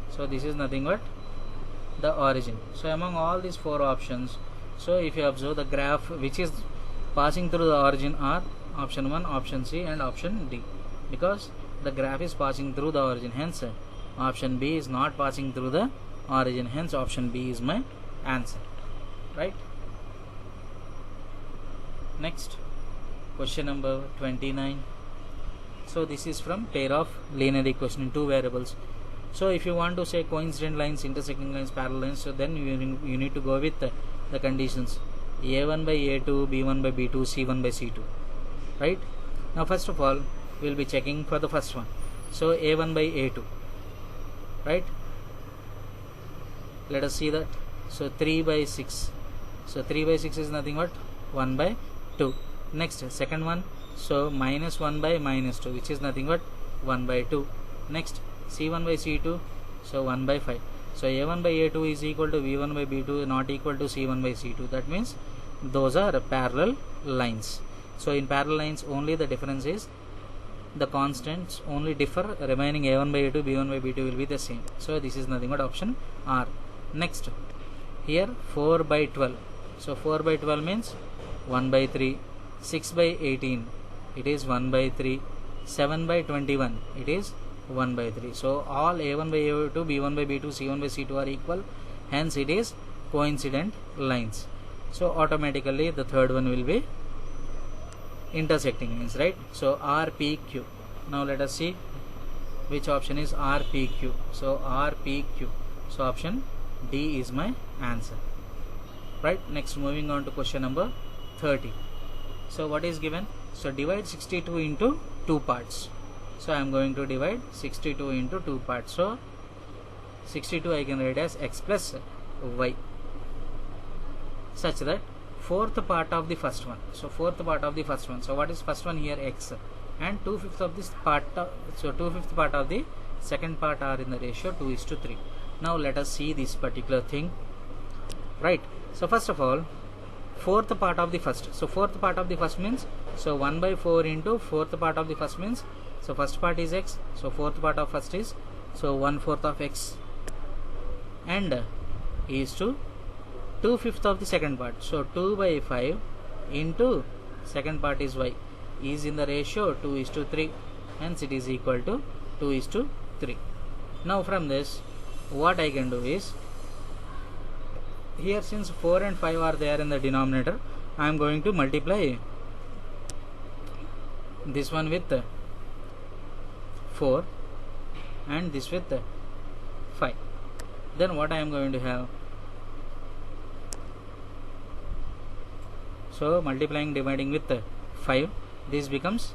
So this is nothing but the origin. So among all these four options, so if you observe the graph which is passing through the origin are option 1, option C and option D, because the graph is passing through the origin. Hence option B is not passing through the origin. Hence option B is my answer, right? Next, question number 29. So this is from pair of linear equation in two variables. So if you want to say coincident lines, intersecting lines, parallel lines, so then you need to go with the conditions a1 by a2, b1 by b2, c1 by c2, right? Now first of all we will be checking for the first one. So a1 by a2, right? Let us see that. So 3 by 6. So 3 by 6 is nothing but 1 by 2. Next, second one, so minus 1 by minus 2, which is nothing but 1 by 2. Next, c1 by c2, so 1 by 5. So a1 by a2 is equal to b1 by b2, not equal to c1 by c2. That means those are parallel lines. So in parallel lines only the difference is the constants only differ, remaining a1 by a2, b1 by b2 will be the same. So this is nothing but option R. Next, here 4 by 12. So 4 by 12 means 1 by 3. 6 by 18, it is 1 by 3. 7 by 21, it is 1 by 3. So all a1 by a2, b1 by b2, c1 by c2 are equal. Hence it is coincident lines. So automatically the third one will be intersecting lines, right? So RPQ. Now let us see which option is RPQ. So RPQ. So option D is my answer, right? Next, moving on to question number 30. So what is given? So divide 62 into 2 parts. So I am going to divide 62 into 2 parts. So 62 I can write as x plus y, such that fourth part of the first one. So fourth part of the first one. So what is first one here? X, and 2/5 of this part. So 2/5 part of the second part are in the ratio 2:3. Now let us see this particular thing, right? So first of all, fourth part of the first. So fourth part of the first means, so 1 by 4 into fourth part of the first means, so first part is x, so fourth part of first is, so 1/4 of x, and is to 2/5 of the second part. So 2 by 5 into second part is y, is in the ratio 2:3. Hence it is equal to 2:3. Now from this what I can do is, here since 4 and 5 are there in the denominator, I am going to multiply this one with 4 and this with 5. Then what I am going to have? So multiplying, dividing with 5, this becomes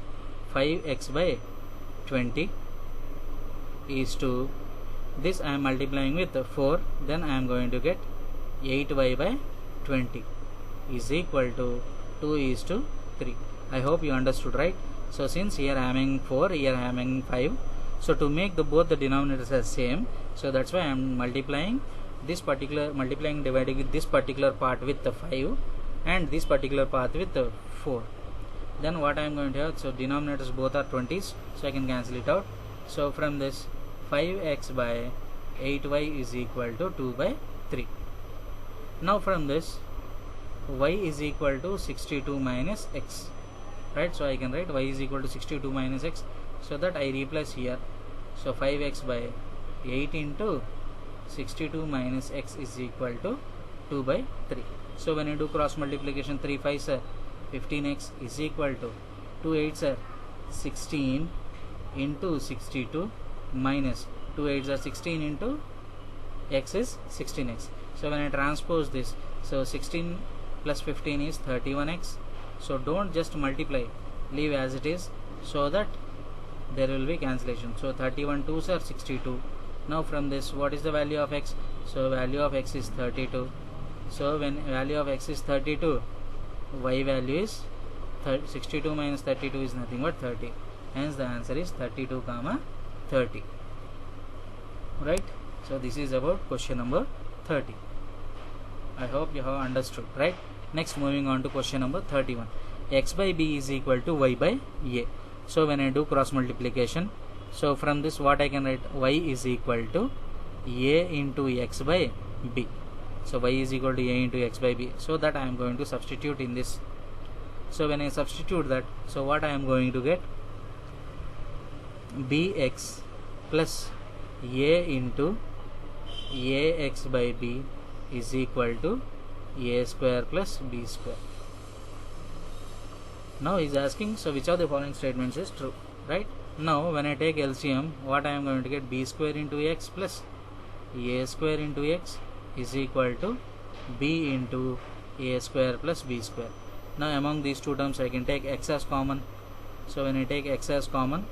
5x by 20 is to this I am multiplying with 4, then I am going to get 8y by 20 is equal to 2:3. I hope you understood, right? So since here I am having 4, here I am having 5, so to make both the denominators as same, so that's why I am multiplying this particular, dividing with this particular part with the 5 and this particular part with the 4. Then what I am going to have? So denominators both are 20s, so I can cancel it out. So from this 5x by 8y is equal to 2 by 3. Now from this y is equal to 62 minus x, right? So I can write y is equal to 62 minus x, so that I replace here. So 5x by 8 into 62 minus x is equal to 2 by 3. So when you do cross multiplication, 3 5s are 15x is equal to 2 8s are 16 into 62 minus 2 8s are 16 into x is 16x. So when I transpose this, so 16 plus 15 is 31x. So don't just multiply, leave as it is, so that there will be cancellation. So 31 2s are 62. Now from this, what is the value of x? So value of x is 32. So when value of x is 32, y value is 62 minus 32 is nothing but 30. Hence the answer is 32 comma 30. Right? So this is about question number 30. I hope you have understood, right? Next, moving on to question number 31. X by b is equal to y by a. So when I do cross multiplication, so from this what I can write, y is equal to a into x by b. So y is equal to a into x by b. So that I am going to substitute in this. So when I substitute that, so what I am going to get, bx plus a into ax by b is equal to a square plus b square. Now he is asking, so which of the following statements is true, right? Now when I take LCM, what I am going to get, b square into x plus a square into x is equal to b into a square plus b square. Now among these two terms I can take x as common. So when I take x as common,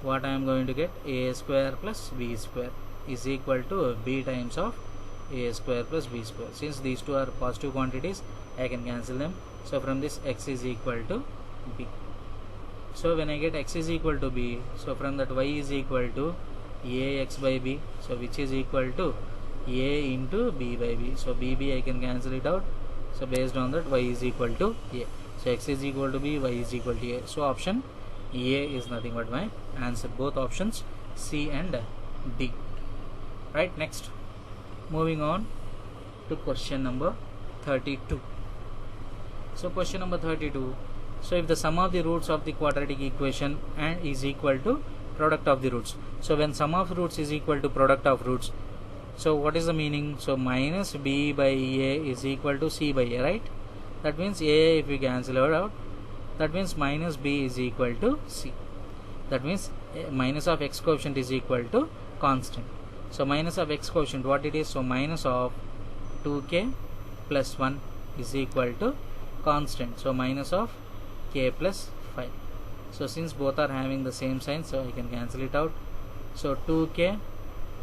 what I am going to get, a square plus b square is equal to b times of a square plus b square. Since these two are positive quantities, I can cancel them. So from this, x is equal to b. So when I get x is equal to b, so from that y is equal to ax by b, so which is equal to a into b by b. So b I can cancel it out. So based on that, y is equal to a. So x is equal to b, y is equal to a. So option a is nothing but my answer. Both options C and D. Right, next, moving on to question number 32. So question number 32. So if the sum of the roots of the quadratic equation and is equal to product of the roots. So when sum of roots is equal to product of roots, so what is the meaning? So minus b by a is equal to c by a, right? That means a, if we cancel it out, that means minus b is equal to c. That means minus of x coefficient is equal to constant. So minus of x coefficient, what it is? So minus of 2k plus 1 is equal to constant. So minus of k plus 5. So since both are having the same sign, so I can cancel it out. So 2k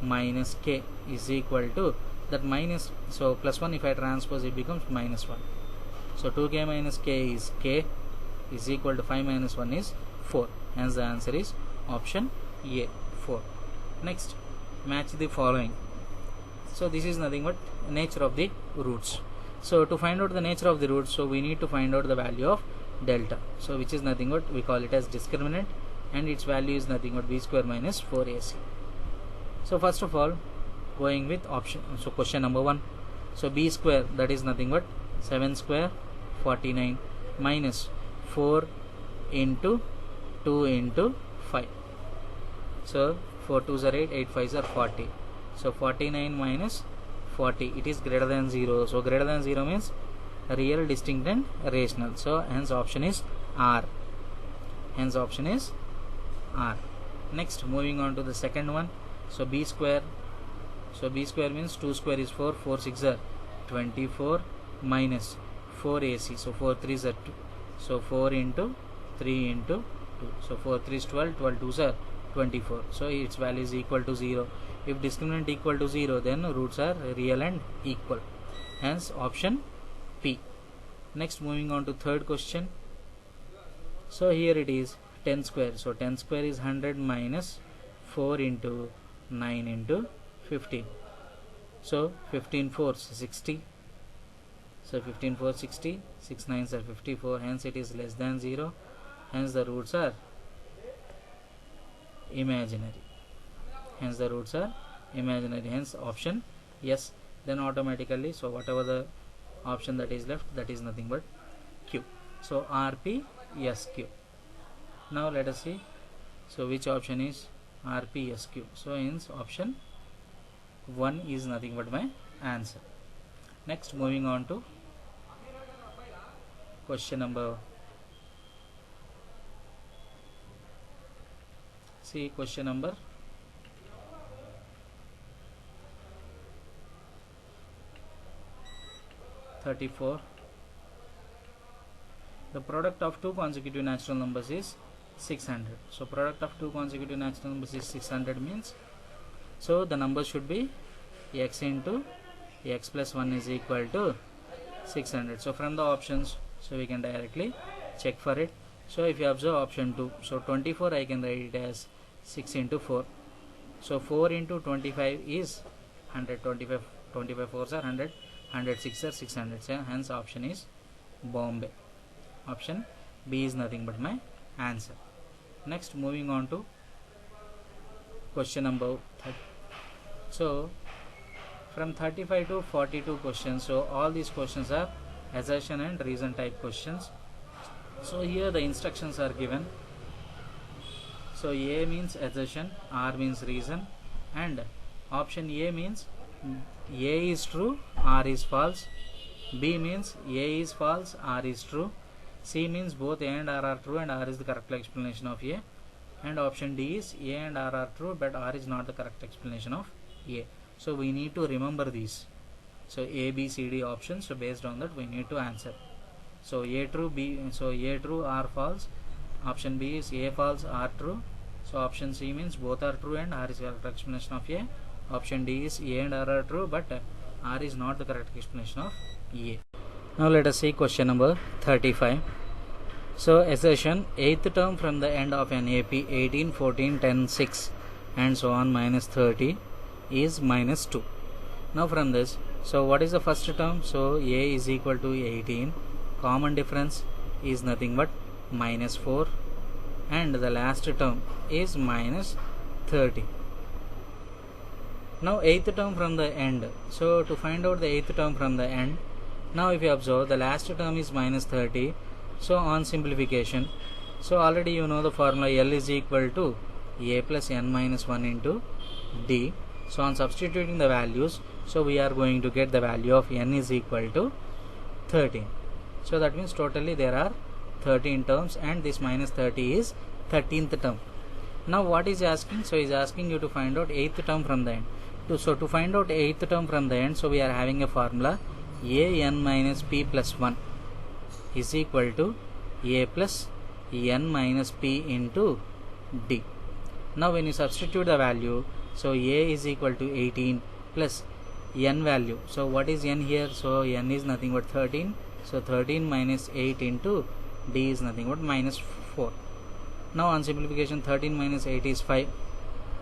minus k is equal to that minus, so plus 1, if I transpose it becomes minus 1. So 2k minus k is k is equal to 5 minus 1 is 4. Hence the answer is option A, 4. Next, match the following. So this is nothing but nature of the roots. So to find out the nature of the roots, so we need to find out the value of delta. So which is nothing but, we call it as discriminant, and its value is nothing but b square minus 4ac. So first of all, going with option, so question number 1. So b square, that is nothing but 7 square 49 minus 4 into 2 into 5. So 4 2s are 8, 8 5s are 40. So 49 minus 40, it is greater than 0. So greater than 0 means real, distinct and rational. So hence option is R. Hence option is R. Next, moving on to the second one. So b square. So b square means 2 square is 4, 4 6 are 24 minus 4ac. So 4 3s are 2. So 4 into 3 into 2. So 4 3 is 12, 12 2s are 24. So its value is equal to 0. If discriminant equal to 0, then roots are real and equal. Hence option P. Next, moving on to third question. So here it is 10 square. So 10 square is 100 minus 4 into 9 into 15. So 15 4s 60. So 15 4 60. 6 9s are 54. Hence it is less than 0. Hence the roots are imaginary, hence the roots are imaginary, hence option yes. Then automatically, so whatever the option that is left, that is nothing but Q. So RP SQ. Now let us see, so which option is RP SQ. So hence option 1 is nothing but my answer. Next, moving on to question number, see question number 34. The product of two consecutive natural numbers is 600. So product of two consecutive natural numbers is 600 means, so the number should be x into x plus 1 is equal to 600. So from the options, so we can directly check for it. So if you observe option 2, so 24 I can write it as 6 into 4. So 4 into 25 is 100. 25 4s are 100. 106 are 600. So hence option is Bombay. Option B is nothing but my answer. Next, moving on to question number 30. So from 35 to 42 questions, so all these questions are assertion and reason type questions. So here the instructions are given. So A means assertion, R means reason, and option A means A is true, R is false. B means A is false, R is true. C means both A and R are true and R is the correct explanation of A. And option D is A and R are true but R is not the correct explanation of A. So we need to remember these. So A, B, C, D options. So based on that we need to answer. So A true, B, so A true, R false. Option B is A false, R true. So option C means both are true and R is the correct explanation of A. Option D is A and R are true but R is not the correct explanation of A. Now let us see question number 35. So assertion, 8th term from the end of an AP 18, 14, 10, 6 and so on minus 30 is minus 2. Now from this, so what is the first term? So A is equal to 18. Common difference is nothing but minus 4 and the last term is minus 30. Now 8th term from the end. So to find out the 8th term from the end, now if you observe the last term is minus 30. So on simplification, so already you know the formula L is equal to A plus n minus 1 into D. So on substituting the values, so we are going to get the value of n is equal to 13. So that means totally there are 13 terms and this minus 30 is 13th term. Now what is asking? So is asking you to find out 8th term from the end. So to find out 8th term from the end, so we are having a formula A n minus p plus 1 is equal to A plus n minus p into D. Now when you substitute the value, so A is equal to 18 plus n value. So what is n here? So n is nothing but 13. So 13 minus 8 into D is nothing but minus 4. Now on simplification, 13 minus 8 is 5.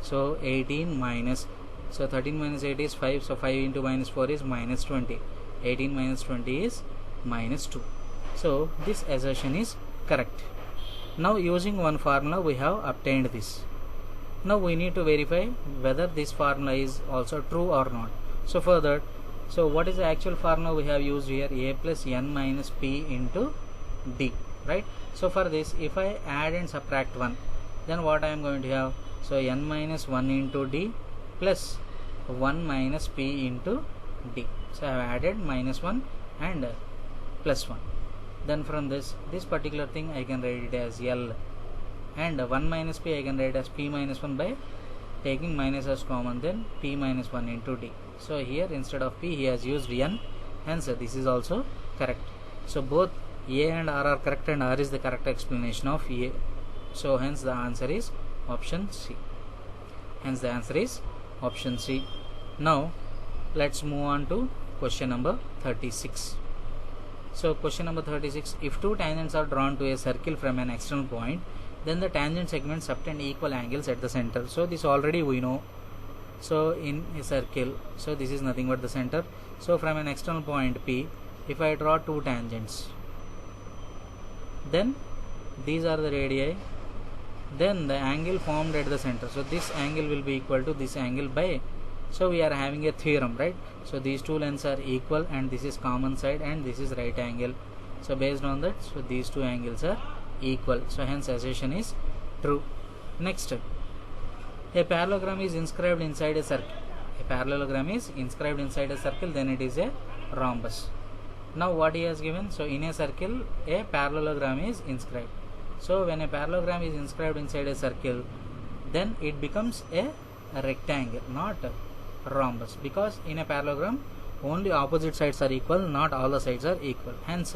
So 18 minus, so 13 minus 8 is 5. So 5 into minus 4 is minus 20. 18 minus 20 is minus 2. So this assertion is correct. Now using one formula we have obtained this. Now we need to verify whether this formula is also true or not. So for that, so what is the actual formula we have used here? A plus n minus p into D, right? So for this, if I add and subtract 1, then what I am going to have? So n minus 1 into D plus 1 minus p into D. So I have added minus 1 and plus 1. Then from this particular thing I can write it as L, and 1 minus p I can write as p minus 1 by taking minus as common, then p minus 1 into D. So here instead of p he has used n, hence this is also correct. So both A and R are correct and R is the correct explanation of A. So hence the answer is option C. Hence the answer is option C. Now let's move on to question number 36. So question number 36, if two tangents are drawn to a circle from an external point, then the tangent segments subtend equal angles at the center. So this already we know. So in a circle, so this is nothing but the center. So from an external point P, if I draw two tangents, then these are the radii, then the angle formed at the center, so this angle will be equal to this angle by, so we are having a theorem, right? So these two lengths are equal and this is common side and this is right angle. So based on that, so these two angles are equal, so hence assertion is true. Next, a parallelogram is inscribed inside a circle. A parallelogram is inscribed inside a circle, then it is a rhombus. Now what he has given, so in a circle a parallelogram is inscribed. So when a parallelogram is inscribed inside a circle, then it becomes a rectangle, not a rhombus, because in a parallelogram only opposite sides are equal, not all the sides are equal, hence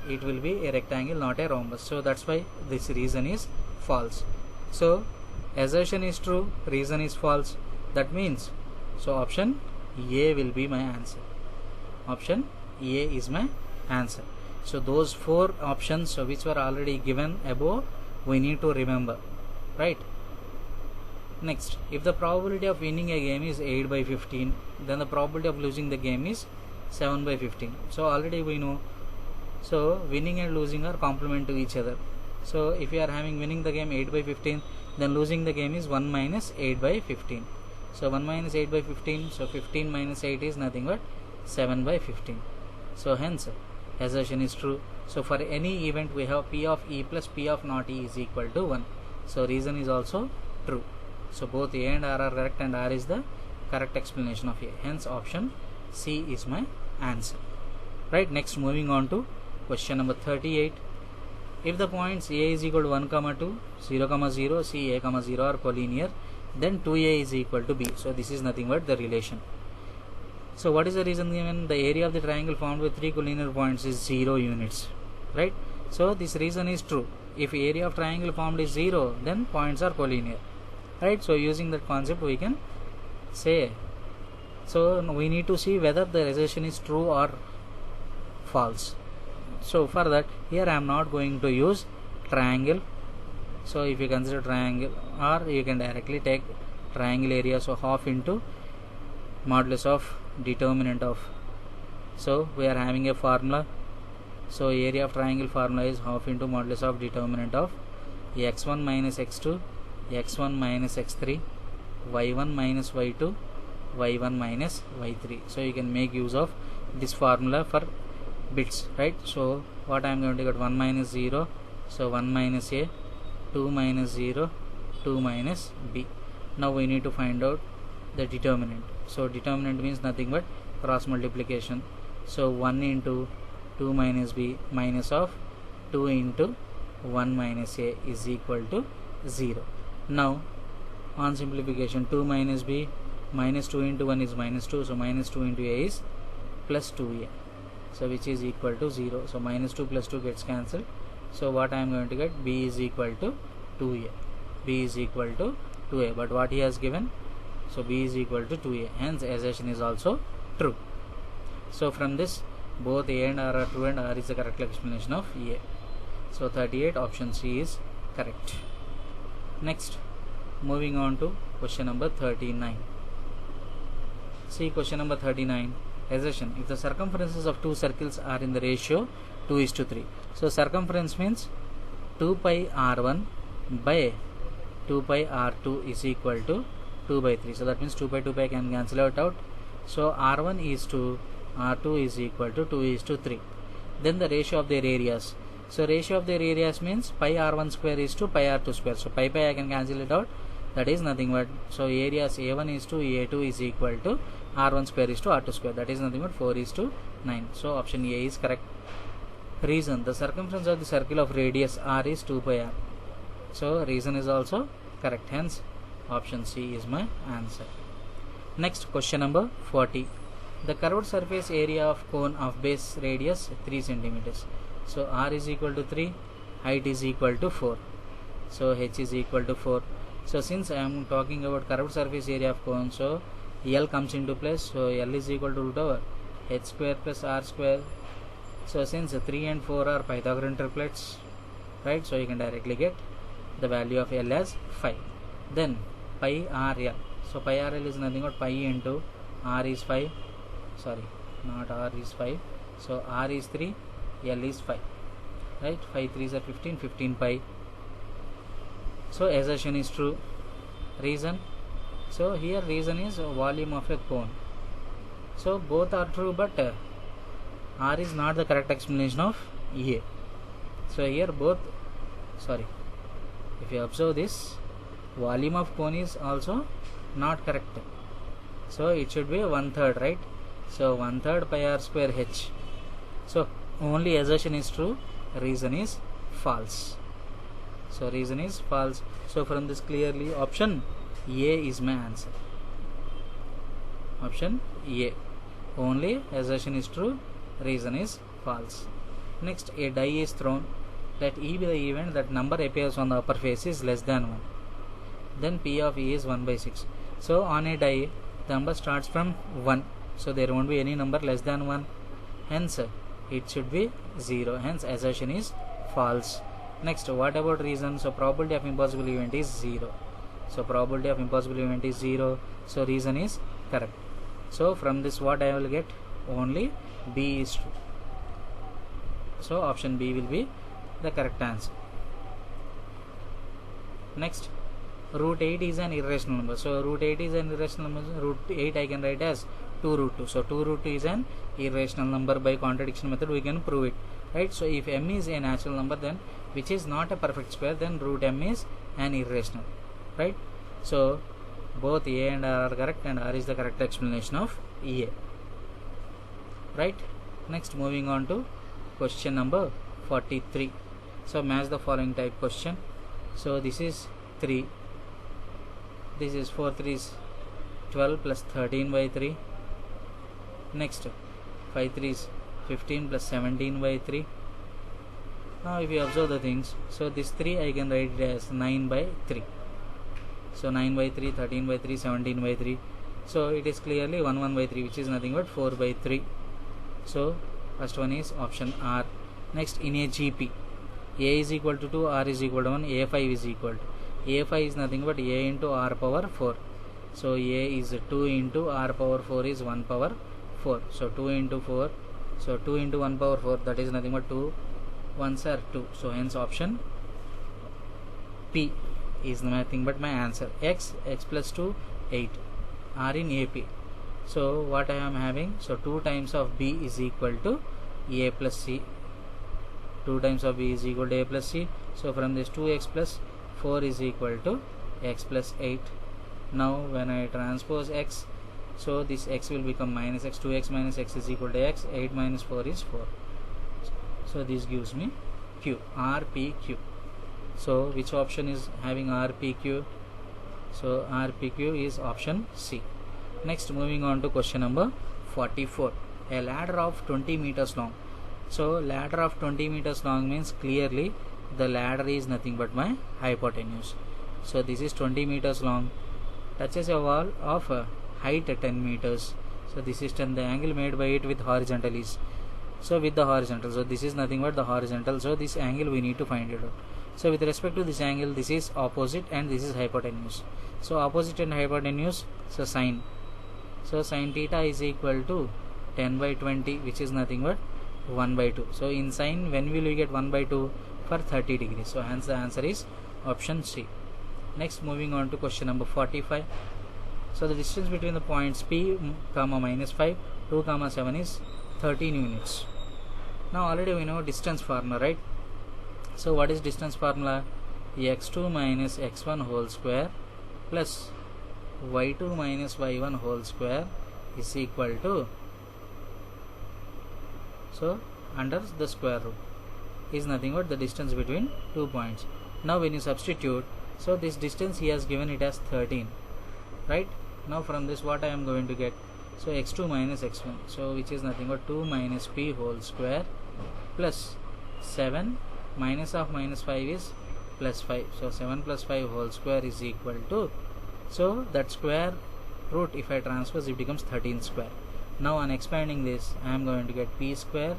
it will be a rectangle, not a rhombus. So that's why this reason is false. So assertion is true, reason is false. That means, so option A will be my answer. Option A is my answer. So those four options, so which were already given above, we need to remember, right? Next, if the probability of winning a game is 8 by 15, then the probability of losing the game is 7 by 15. So already we know, so winning and losing are complement to each other. So if you are having winning the game 8 by 15, then losing the game is 1 minus 8 by 15. So 1 minus 8 by 15, so 15 minus 8 is nothing but 7 by 15. So hence assertion is true. So for any event we have P of E plus P of not E is equal to 1. So reason is also true. So both A and R are correct and R is the correct explanation of A. Hence option C is my answer. Right, next moving on to question number 38. If the points A is equal to 1, 2, 0, 0, C, A, 0 are collinear, then 2A is equal to B. So this is nothing but the relation. So what is the reason given? The area of the triangle formed with 3 collinear points is 0 units, right? So this reason is true. If area of triangle formed is 0, then points are collinear, right? So using that concept we can say, so we need to see whether the assertion is true or false. So for that, here I am not going to use triangle. So if you consider triangle, or you can directly take triangle area, so half into modulus of determinant of, so we are having a formula. So area of triangle formula is half into modulus of determinant of x1 minus x2, x1 minus x3, y1 minus y2, y1 minus y3. So you can make use of this formula for bits, right? So what I am going to get, 1 minus 0, so 1 minus A, 2 minus 0, 2 minus B. Now we need to find out the determinant. So determinant means nothing but cross multiplication. So 1 into 2 minus B minus of 2 into 1 minus A is equal to 0. Now on simplification, 2 minus B minus 2 into 1 is minus 2, so minus 2 into A is plus 2A, so which is equal to 0. So minus 2 plus 2 gets cancelled. So what I am going to get, B is equal to 2A. B is equal to 2A, but what he has given, so B is equal to 2A, hence assertion is also true. So from this, both A and R are true and R is the correct explanation of A. So 38, option C is correct. Next, moving on to question number 39. See question number 39, assertion, if the circumferences of two circles are in the ratio 2:3. So circumference means 2 pi r1 by 2 pi r2 is equal to 2 by 3. So that means 2 pi can cancel out. So r1 is to r2 is equal to 2:3. Then the ratio of their areas. So ratio of their areas means pi r1 square is to pi r2 square. So pi I can cancel it out. That is nothing but, so areas a1 is to a2 is equal to r1 square is to r2 square. That is nothing but 4:9. So option A is correct. Reason, the circumference of the circle of radius r is 2 pi r. So reason is also correct. Hence option C is my answer. Next, question number 40. The curved surface area of cone of base radius 3 centimeters. So r is equal to 3, height is equal to 4. So h is equal to 4. So since I am talking about curved surface area of cone, so L comes into place. So L is equal to root over h square plus r square. So since 3 and 4 are Pythagorean triplets, right? So you can directly get the value of L as 5. Then pi RL. So pi RL is nothing but pi into r is 5. Sorry, not r is 5. So r is 3, L is 5. Right? 5 3s are 15, 15 pi. So assertion is true. Reason, so here reason is volume of a cone. So both are true, but R is not the correct explanation of A. So here both, sorry, if you observe this, volume of cone is also not correct. So it should be 1/3, right? So 1/3 pi r square h. So only assertion is true, reason is false. So reason is false. So from this clearly option A is my answer. Option A. Only assertion is true, reason is false. Next, a die is thrown. Let E be the event that number appears on the upper face is less than 1. Then P of E is 1/6. So on a die, the number starts from 1. So there won't be any number less than 1. Hence, it should be 0. Hence, assertion is false. Next, what about reason? So probability of impossible event is 0. So probability of impossible event is 0. So reason is correct. So from this what I will get? Only B is true. So option B will be the correct answer. Next, root 8 is an irrational number. So root 8 is an irrational number. Root 8 I can write as 2 root 2. So 2 root 2 is an irrational number. By contradiction method we can prove it, right? So if m is a natural number, then which is not a perfect square, then root m is an irrational, right? So both A and R are correct, and R is the correct explanation of A, right? Next, moving on to question number 43. So match the following type question. So this is 3, this is 4 3s 12 plus 13/3. Next, 5 3s 15 plus 17/3. Now if you observe the things, so this 3 I can write it as 9/3. So 9/3, 13/3, 17/3. So it is clearly 1/3, which is nothing but 4/3. So first one is option R. Next, in a GP, A is equal to 2, R is equal to 1, A5 is equal to, A5 is nothing but A into R power 4. So A is 2 into R power 4 is 1 power 4. So 2 into 4, so 2 into 1 power 4, that is nothing but 2 1s are 2. So hence option P is nothing but my answer. X plus 2, 8. R in AP. So what I am having? So 2 times of B is equal to A plus C. 2 times of B is equal to A plus C. So from this 2x plus 4 is equal to x plus 8. Now when I transpose x, so this x will become minus x. 2x minus x is equal to x. 8 minus 4 is 4. So this gives me Q, R, P, Q. So which option is having R, P, Q? So R, P, Q is option C. Next, moving on to question number 44. A ladder of 20 meters long. So ladder of 20 meters long means clearly the ladder is nothing but my hypotenuse. So this is 20 meters long, touches a wall of height 10 meters. So this is 10. The angle made by it with horizontal is, so with the horizontal, so this is nothing but the horizontal. So this angle we need to find it out. So with respect to this angle, this is opposite and this is hypotenuse. So opposite and hypotenuse, so sine. So sine theta is equal to 10/20, which is nothing but 1/2. So in sine, when will we get 1/2? For 30 degrees. So hence the answer is option C. Next, moving on to question number 45. So the distance between the points P, -5, 2, 7 is 13 units. Now already we know distance formula, right? So what is distance formula? x2 minus x1 whole square plus y2 minus y1 whole square is equal to, so under the square root, is nothing but the distance between 2 points. Now when you substitute, so this distance he has given it as 13, right? Now from this what I am going to get? So x2 minus x1, so which is nothing but 2 minus p whole square plus 7 minus of -5 is plus 5. So 7 plus 5 whole square is equal to, so that square root if I transpose, it becomes 13 square. Now on expanding this, I am going to get p square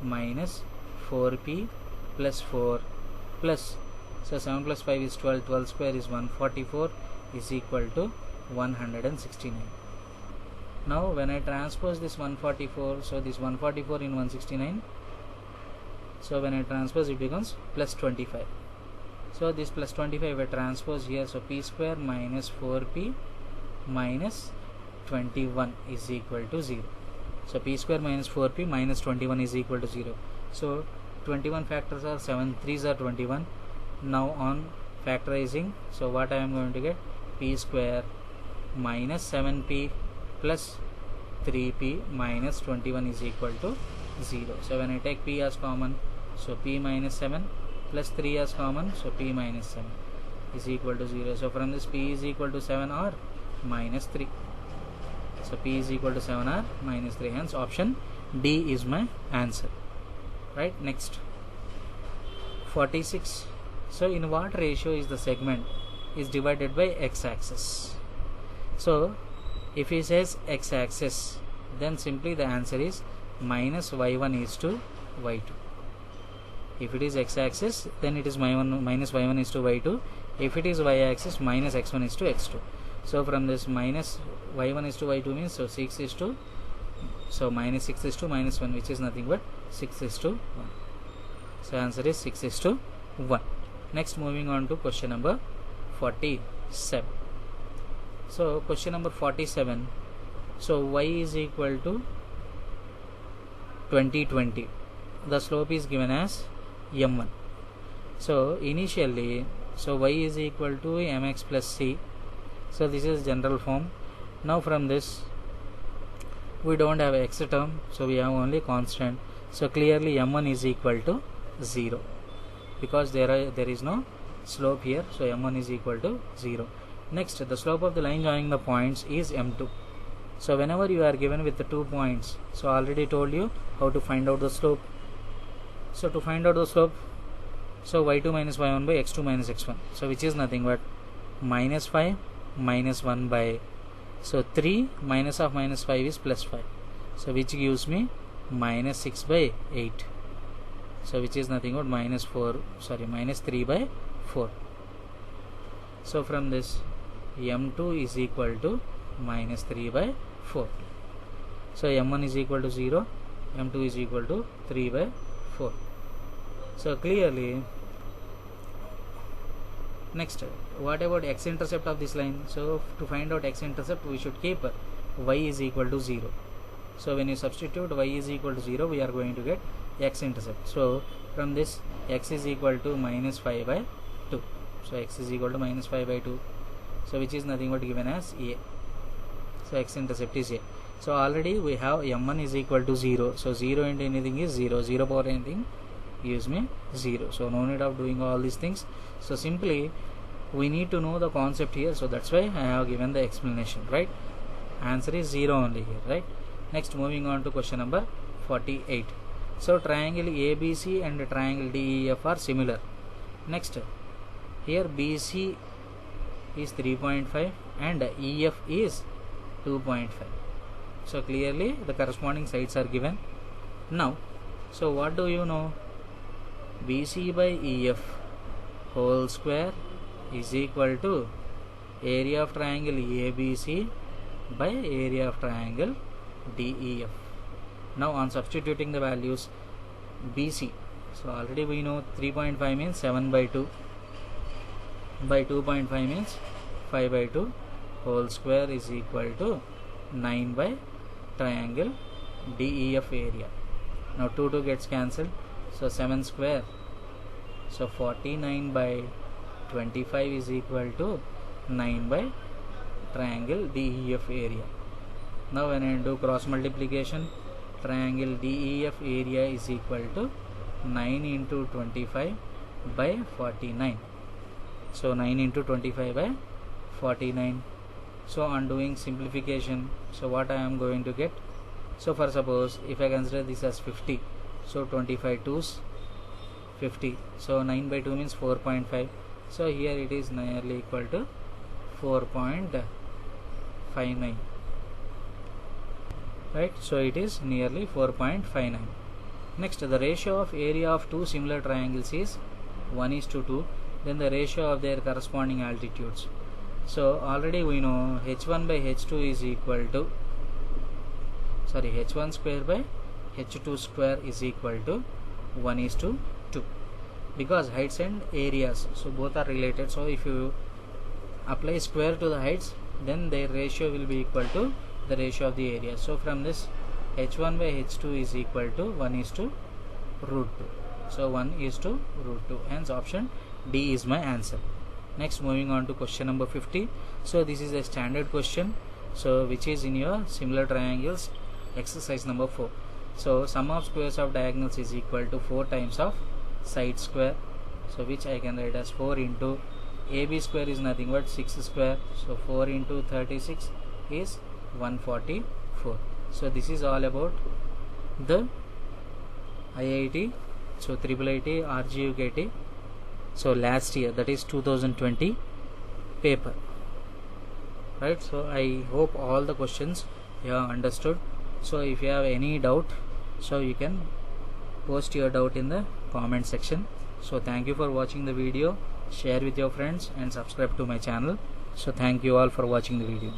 minus 4p plus 4 plus, so 7 plus 5 is 12, 12 square is 144 is equal to 169. Now when I transpose this 144, so this 144 in 169, so when I transpose it becomes plus 25. So this plus 25 will transpose here, so p square minus 4p minus 21 is equal to 0. So p square minus 4p minus 21 is equal to 0. So 21 factors are 7 3s are 21. Now on factorizing, so what I am going to get, p square minus 7p plus 3p minus 21 is equal to 0. So when I take p as common, so p minus 7 plus 3 as common, so p minus 7 is equal to 0. So from this, p is equal to 7 or minus 3. So p is equal to 7 or minus 3. Hence option D is my answer. Right, next 46. So in what ratio is the segment is divided by x-axis? So if he says x-axis, then simply the answer is minus y1 is to y2. If it is x-axis, then it is minus y1 is to y2. If it is y-axis, minus x1 is to x2. So from this, minus y1 is to y2 means, so 6 is to, so minus 6 is to minus 1, which is nothing but 6 is to 1. So answer is 6 is to 1. Next, moving on to question number 47. So question number 47. So y is equal to 20. The slope is given as m1. So initially, so y is equal to mx plus c. So this is general form. Now from this, we don't have x term, so we have only constant. So clearly m1 is equal to 0 because there is no slope here. So m1 is equal to 0. Next, the slope of the line joining the points is m2. So whenever you are given with the 2 points, so I already told you how to find out the slope. So to find out the slope, so y2 minus y1 by x2 minus x1, so which is nothing but minus 5 minus 1 by, so 3 minus of minus 5 is plus 5, so which gives me minus 6 by 8, so which is nothing but minus 3 by 4. So from this, m2 is equal to minus 3 by 4. So m1 is equal to 0, m2 is equal to 3 by 4. So clearly, next, what about x-intercept of this line? So to find out x-intercept, we should keep y is equal to 0. So when you substitute y is equal to 0, we are going to get x-intercept. So from this, x is equal to minus 5 by 2. So x is equal to minus 5 by 2. So which is nothing but given as a. So x-intercept is a. So already we have m1 is equal to 0. So 0 into anything is 0. 0 power anything gives me 0. So no need of doing all these things. So simply we need to know the concept here. So that's why I have given the explanation, right? Answer is 0 only here, right? Next, moving on to question number 48. So triangle ABC and triangle DEF are similar. Next, here BC is 3.5 and EF is 2.5. So clearly the corresponding sides are given. Now, so what do you know? BC by EF whole square is equal to area of triangle ABC by area of triangle DEF. Now on substituting the values, BC, so already we know 3.5 means 7 by 2 by 2.5 means 5 by 2 whole square is equal to 9 by triangle DEF area. Now 2 gets cancelled, so 7 square, so 49 by 25 is equal to 9 by triangle DEF area. Now when I do cross multiplication, triangle DEF area is equal to 9 into 25 by 49. So 9 into 25 by 49. So on doing simplification, so what I am going to get? So for suppose if I consider this as 50, so 25 2's 50. So 9 by 2 means 4.5. So here it is nearly equal to 4.59. Right, so it is nearly 4.59. Next, the ratio of area of two similar triangles is 1:2. Then the ratio of their corresponding altitudes. So already we know h1 by h2 is equal to, h1 square by h2 square is equal to 1:2. because heights and areas, so both are related. So if you apply square to the heights, then their ratio will be equal to the ratio of the area. So from this, h1 by h2 is equal to 1 is to root 2. So 1 is to root 2. Hence option D is my answer. Next, moving on to question number 50. So this is a standard question, so which is in your similar triangles exercise number 4. So sum of squares of diagonals is equal to 4 times of side square, so which I can write as 4 into AB square is nothing but 6 square, so 4 into 36 is 144. So this is all about the IIT, so IIIT RGUKT, so last year, that is 2020 paper, right? So I hope all the questions you have understood. So if you have any doubt, so you can post your doubt in the comment section. So thank you for watching the video, share with your friends and subscribe to my channel. So thank you all for watching the video.